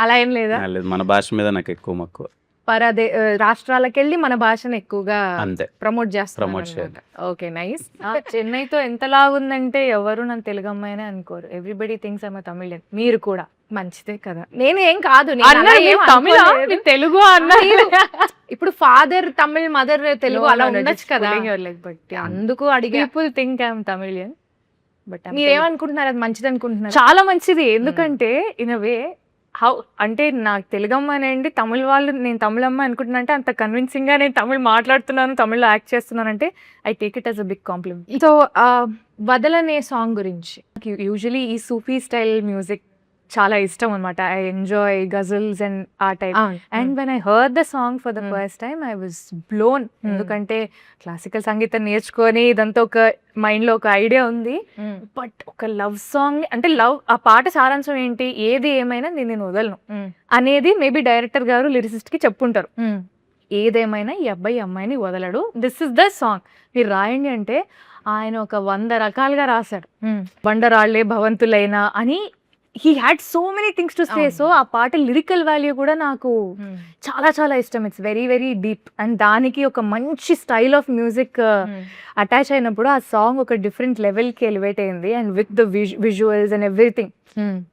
అలా ఏం లేదా? లేదు, మన భాష మీద నాకు ఎక్కువ మక్కువ రాష్ట్రాలకు వెళ్ళి మన భాషను ఎక్కువగా అంతే. ప్రమోట్ Promote చేస్తారు. Okay, nice. చెన్నైతో ఎంతలాగుందంటే ఎవరు నన్ను తెలుగు అమ్మాయినే అనుకోరు. Everybody thinks I'm Tamilan. మీరు కూడా మంచిదే కదా. నేను ఏం కాదు, నేను అలా అన్నారు, ఏం మీరు తమిళ, అనుకోలేదు. మీరు తెలుగు అన్నారు. ఇప్పుడు ఫాదర్ తమిళ్, మదర్ తెలుగు, అలా ఉండొచ్చు కదా. బట్ అందుకు అడిగా. People think I'm Tamilian, but మీరేమనుకుంటున్నారు, అది మంచిది అనుకుంటున్నారు? చాలా మంచిది. ఎందుకంటే ఇన్ వే హౌ అంటే నాకు తెలుగు అమ్మాయినండి, తమిళ వాళ్ళు నేను తమిళ అమ్మాయి అనుకుంటున్నా అంటే అంత కన్విన్సింగ్ గా నేను తమిళ్ మాట్లాడుతున్నాను, తమిళ్లో యాక్ట్ చేస్తున్నాను అంటే I take it as a big compliment. So Vadalane song గురించి. యూజువలీ ఈ సూఫీ స్టైల్ మ్యూజిక్ చాలా ఇష్టం అనమాట. ఐ ఎంజాయ్ గజల్స్ అండ్ ఆ type. And when I heard the song for the first time I was blown. ఎందుకంటే క్లాసికల్ సంగీతం నేర్చుకొని ఇదంతా ఒక మైండ్ లో ఒక ఐడియా ఉంది, బట్ ఒక లవ్ సాంగ్ అంటే లవ్, ఆ పాట సారాంశం ఏంటి, ఏది ఏమైనా నేను వదలను అనేది మేబీ డైరెక్టర్ గారు లిరిసిస్ట్ కి చెప్పుంటారు. ఏదేమైనా ఈ అబ్బాయి అమ్మాయిని వదలడు, దిస్ ఇస్ ద సాంగ్, మీరు రాయండి అంటే ఆయన ఒక 100 రకాలుగా రాశాడు. బండరాళ్లే భవంతులైనా అని he had so many things to say. So ఆ పాట లిరికల్ వాల్యూ కూడా నాకు చాలా చాలా ఇష్టం. It's very very deep. And దానికి ఒక మంచి స్టైల్ ఆఫ్ మ్యూజిక్ అటాచ్ అయినప్పుడు ఆ సాంగ్ ఒక డిఫరెంట్ లెవెల్కి ఎలివేట్ అయింది. And with the visuals and everything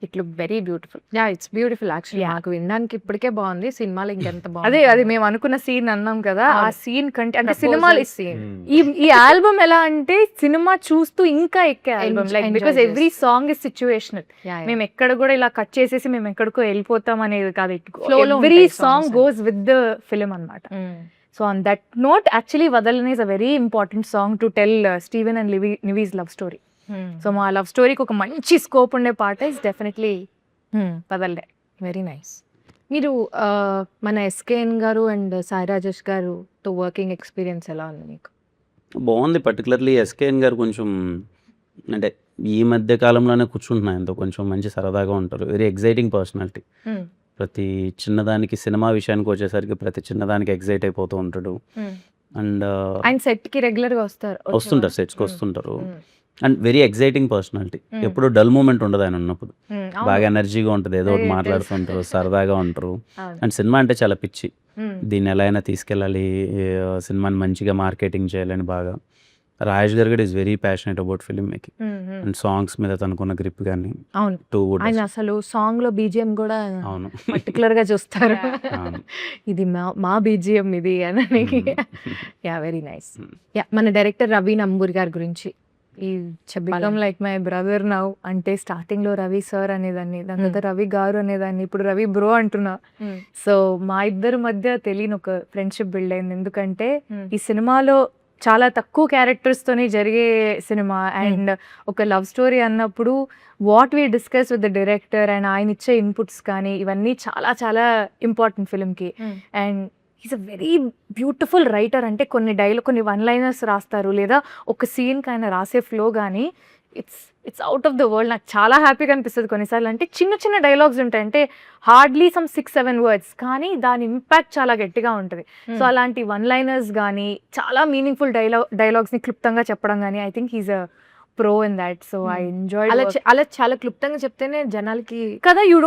it look very beautiful. Yeah, it's beautiful actually. నాకు వినడానికి ఇప్పటికే బాగుంది, సినిమాలో ఇంకెంత బాగుంది. అదే అది మేము అనుకున్న సీన్ అన్నాం కదా, ఆ సీన్ కంటే అంటే Proposal సినిమాలు scene. ఈ ఆల్బమ్ ఎలా అంటే సినిమా చూస్తూ ఇంకా ఎక్కే album, like Enjoy because every song is situational. మేము ఎక్కడ కూడా ఇలా కట్ చేసేసి మేము ఎక్కడికో వెళ్ళిపోతాం అనేది కాదు. Flow లో ఎవ్రీ ఉంటాయి song songs. Goes with the film అన్నమాట. So on that note actually Vadalani is a very important song to tell Steven and Nivi's love story. So మా లవ్ స్టోరీకి ఒక మంచి స్కోప్ ఉండే పాట is definitely Vadale. Very nice. మీరు మన ఎస్కేఎన్ గారు అండ్ సాయి రాజేష్ గారుతో వర్కింగ్ ఎక్స్పీరియన్స్ ఎలా ఉంది మీకు? బాగుంది. పర్టికులర్లీ ఎస్కేఎన్ గారు కొంచెం అంటే ఈ మధ్య కాలంలోనే కూర్చుంటున్నా ఎంతో కొంచెం మంచి సరదాగా ఉంటారు. Very exciting personality. ప్రతి చిన్నదానికి, సినిమా విషయానికి వచ్చేసరికి ప్రతి చిన్నదానికి ఎగ్జైట్ అయిపోతూ ఉంటాడు. అండ్ ఆయన సెట్ కి రెగ్యులర్ గా వస్తుంటారు, సెట్స్కి వస్తుంటారు. And very exciting personality. ఎప్పుడు డల్ మూమెంట్ ఉండదు ఆయన ఉన్నప్పుడు. బాగా ఎనర్జీగా ఉంటుంది, ఏదో ఒకటి మాట్లాడుతుంటారు, సరదాగా ఉంటారు. అండ్ సినిమా అంటే చాలా పిచ్చి. దీన్ని ఎలా అయినా తీసుకెళ్ళాలి, సినిమాని మంచిగా మార్కెటింగ్ చేయాలని బాగా. రాజేష్ గారు కూడా is very passionate about film making and songs మీద తనకున్న గ్రిప్ కానీ. అవును, టూ ఆయన అసలు సాంగ్ లో బీజిఎం కూడా అవును పర్టికులర్ గా చూస్తారు. అవును. ఇది మా బీజిఎం ఇది అని. Yeah, very nice. యా, మన డైరెక్టర్ రవి నంబూరి గారి గురించి. ఈ become like my brother now. అంటే స్టార్టింగ్ లో రవి సార్ అనేదాన్ని, దాని తర్వాత రవి గారు అనేదాన్ని, ఇప్పుడు రవి బ్రో అంటున్నా. సో మా ఇద్దరి మధ్య తెలియని ఒక ఫ్రెండ్షిప్ బిల్డ్ అయింది. ఎందుకంటే ఈ సినిమాలో చాలా తక్కువ క్యారెక్టర్స్ తోనే జరిగే సినిమా అండ్ ఒక లవ్ స్టోరీ అన్నప్పుడు what we discuss with the director and ఆయన ఇచ్చే ఇన్పుట్స్ కానీ ఇవన్నీ చాలా చాలా ఇంపార్టెంట్ ఫిల్మ్కి. And is a very beautiful writer. అంటే కొన్ని వన్ లైనర్స్ రాస్తారు, లేదా ఒక సీన్కి ఆయన రాసే ఫ్లో కానీ it's out of the world. నాకు చాలా హ్యాపీగా అనిపిస్తుంది కొన్నిసార్లు. అంటే చిన్న చిన్న డైలాగ్స్ ఉంటాయి, అంటే హార్డ్లీ సమ్ 6-7 వర్డ్స్, కానీ దాని ఇంపాక్ట్ చాలా గట్టిగా ఉంటుంది. సో అలాంటి వన్ లైనర్స్ కానీ చాలా మీనింగ్ఫుల్ డైలాగ్స్ని క్లుప్తంగా చెప్పడం కానీ I think he's a pro in that. So I enjoy. అలా చాలా క్లుప్తంగా చెప్తేనే జనాలకి కదా, you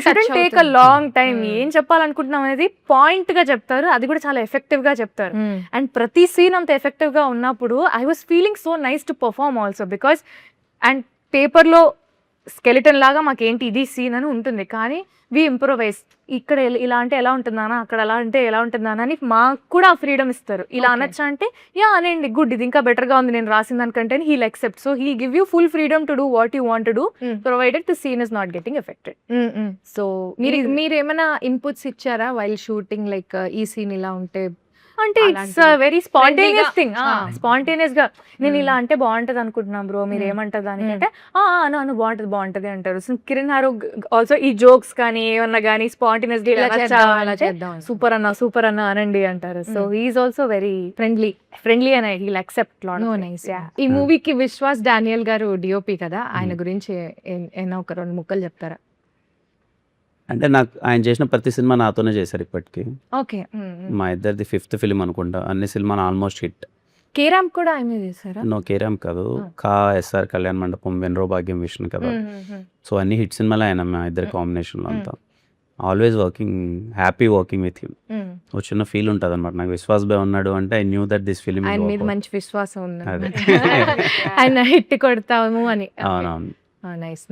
shouldn't take a long time. ఏం చెప్పాలనుకుంటున్నాం అనేది పాయింట్ గా చెప్తారు, అది కూడా చాలా ఎఫెక్టివ్ గా చెప్తారు. అండ్ ప్రతి సీన్ అంత ఎఫెక్టివ్ గా ఉన్నప్పుడు I was feeling so nice to perform also. Because and పేపర్లో స్కెలిటన్ లాగా మాకేంటి ఇది సీన్ అని ఉంటుంది, కానీ వి ఇంప్రొవైజ్. ఇక్కడ ఇలా అంటే ఎలా ఉంటుందానా, అక్కడ అలా అంటే ఎలా ఉంటుందానా అని మాకు కూడా ఫ్రీడమ్ ఇస్తారు. ఇలా అనొచ్చా అంటే యా అనండి, గుడ్, ఇది ఇంకా బెటర్గా ఉంది నేను రాసిన దానికంటే, he'll accept. So he give you full freedom to do what you want to do, provided the scene is not getting affected. So మీరు ఏమైనా ఇన్పుట్స్ ఇచ్చారా వైల్ షూటింగ్, లైక్ ఈ సీన్ ఇలా ఉంటే అంటే ఇట్స్ అలాంటివి. వెరీ స్పాంటేనియస్ Friendly-గా. Thing. Spontaneous గా నేను ఇలా అంటే బాగుంటది అనుకుంటున్నాను బ్రో, మీరు ఏమంటారు దానికంటే అను బాగుంటది అంటారు. సో కిరణ్ హారో ఆల్సో ఈ జోక్స్ కానీ ఏమన్నా కానీ స్పాంటేనియస్ గా అలా చేద్దాం సూపర్ అన్న అనండి అంటారు. So he's also very friendly and he'll accept lot. ఈ మూవీకి విశ్వాస్ డానియల్ గారు డిఓపి కదా, ఆయన గురించి ఏమైనా ఒక 2 ముక్కలు చెప్తారా? అంటే నాకు ఆయన చేసిన ప్రతి సినిమా నాతోనే చేశారు ఇప్పటికి. ఓకే. మా ఇద్దరిది 5th ఫిలిం అనుకుంటా. అన్ని సినిమాలు ఆల్మోస్ట్ హిట్. కేరామ్ కూడా ఆయన చేశారా? నో కేరామ్ కాదు, కా ఎస్ఆర్ కళ్యాణ్ మండపం, వెన్రో భాగ్యం విష్ణు కదా. సో అన్ని హిట్ సినిమాలే ఆయన మా ఇద్దరి కాంబినేషన్లో అంతా. Always happy working with him. ఒక చిన్న ఫీల్ ఉంటుంది అనమాట నాకు. విశ్వాస్ బాయ్ ఉన్నాడు అంటే I knew that this film. ఆయన మీద మంచి విశ్వాసం ఉంది అదే. ఆయన హిట్ కొడతాము అని. అవునవును, నైస్.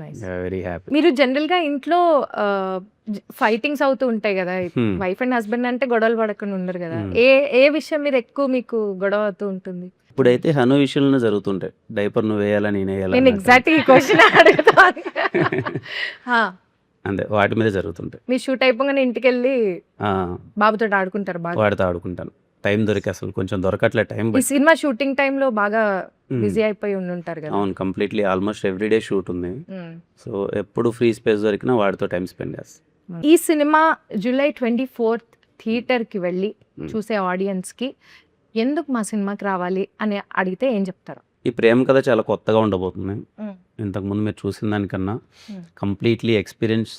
Very happy. మీరు జనరల్ గా ఇంట్లో ఫైటింగ్స్ అవుతూ ఉంటాయి కదా, వైఫ్ అండ్ హస్బెండ్ అంటే గొడవలు పడకుండా ఉండరు కదా, ఏ విషయం మీద ఎక్కువ మీకు గొడవ అవుతూ ఉంటుంది? ఇప్పుడైతే హను విషయంలో జరుగుతుంటాయి. డైపర్ నువ్వు వేయాలా నేను నేను వేయాలా ఎగ్జాక్ట్ ఈ క్వశ్చన్ అడుగుతాను. అంతే, వాటి మీద జరుగుతుంటాయి. మీరు షూట్ అయిపోగానే ఇంటికి వెళ్ళి ఆ, బాబుతో ఆడుకుంటారు బాగా? వాడితో ఆడుకుంటాను. టైం దొరికి అసలు కొంచెం దొరకట్లే టైం. ఈ సినిమా షూటింగ్ టైంలో బాగా బిజీ అయిపోయి ఉంటారు కదా. అవును, కంప్లీట్లీ ఆల్మోస్ట్ ఎవ్రీడే షూట్ ఉంది. సో ఎప్పుడు ఫ్రీ స్పేస్ దొరికినా వాడితో టైం స్పెండ్ చేస్తాను. ఈ సినిమా July 24th థియేటర్కి వెళ్ళి చూసే ఆడియన్స్కి ఎందుకు మా సినిమాకి రావాలి అని అడిగితే ఏం చెప్తారు? ఈ ప్రేమ కథ చాలా కొత్తగా ఉండబోతుంది. ఇంతకుముందు మీరు చూసిన దానికన్నా కంప్లీట్లీ ఎక్స్పీరియన్స్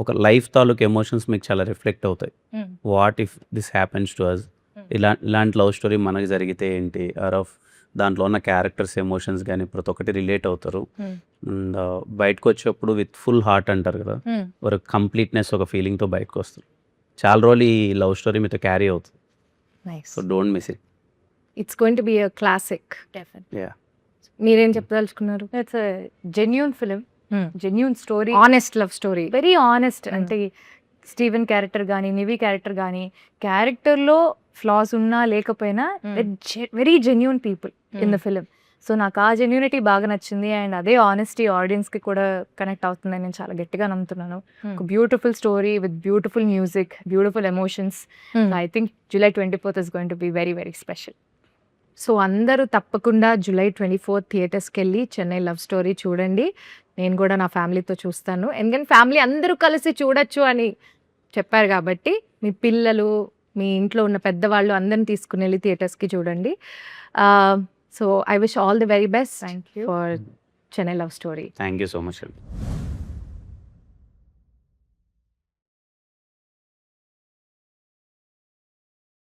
ఒక లైఫ్ తాలూకు ఎమోషన్స్ మీకు చాలా రిఫ్లెక్ట్ అవుతాయి. What if this happens to us, ఇలాంటి లవ్ స్టోరీ మనకి జరిగితే ఏంటి, ఆర్ ఆఫ్ దాంట్లో ఉన్న క్యారెక్టర్స్ ఎమోషన్స్ కానీ ప్రతి ఒక్కటి రిలేట్ అవుతారు. అండ్ బయటకు వచ్చేప్పుడు విత్ ఫుల్ హార్ట్ అంటారు కదా, ఒక కంప్లీట్నెస్, ఒక ఫీలింగ్తో బయటకు వస్తారు. చాలా రోజులు ఈ లవ్ స్టోరీ మీతో క్యారీ అవుతుంది. So don't miss it. It's going to be a classic. Yeah, మీరేం చెప్పదలుచుకున్నారు? It's genuine film, genuine story, honest love story, very honest. అంటే స్టీవెన్ క్యారెక్టర్ కానీ నివి క్యారెక్టర్ కానీ క్యారెక్టర్లో ఫ్లాస్ ఉన్నా లేకపోయినా very genuine people in the film. So నాకు ఆ జెన్యూనిటీ బాగా నచ్చింది. అండ్ అదే ఆనెస్టీ ఆడియన్స్కి కూడా కనెక్ట్ అవుతుందని నేను చాలా గట్టిగా నమ్ముతున్నాను. ఒక beautiful story with beautiful music, beautiful emotions. I think July 24th is going to be very very special. So అందరూ తప్పకుండా July 24th థియేటర్స్కి వెళ్ళి చెన్నై లవ్ స్టోరీ చూడండి. నేను కూడా నా ఫ్యామిలీతో చూస్తాను, ఎందుకంటే ఫ్యామిలీ అందరూ కలిసి చూడొచ్చు అని చెప్పారు కాబట్టి మీ పిల్లలు, మీ ఇంట్లో ఉన్న పెద్దవాళ్ళు అందరిని తీసుకుని వెళ్ళి థియేటర్స్కి చూడండి. So I wish all the very best for Chennai love story. Thank you so much అండి.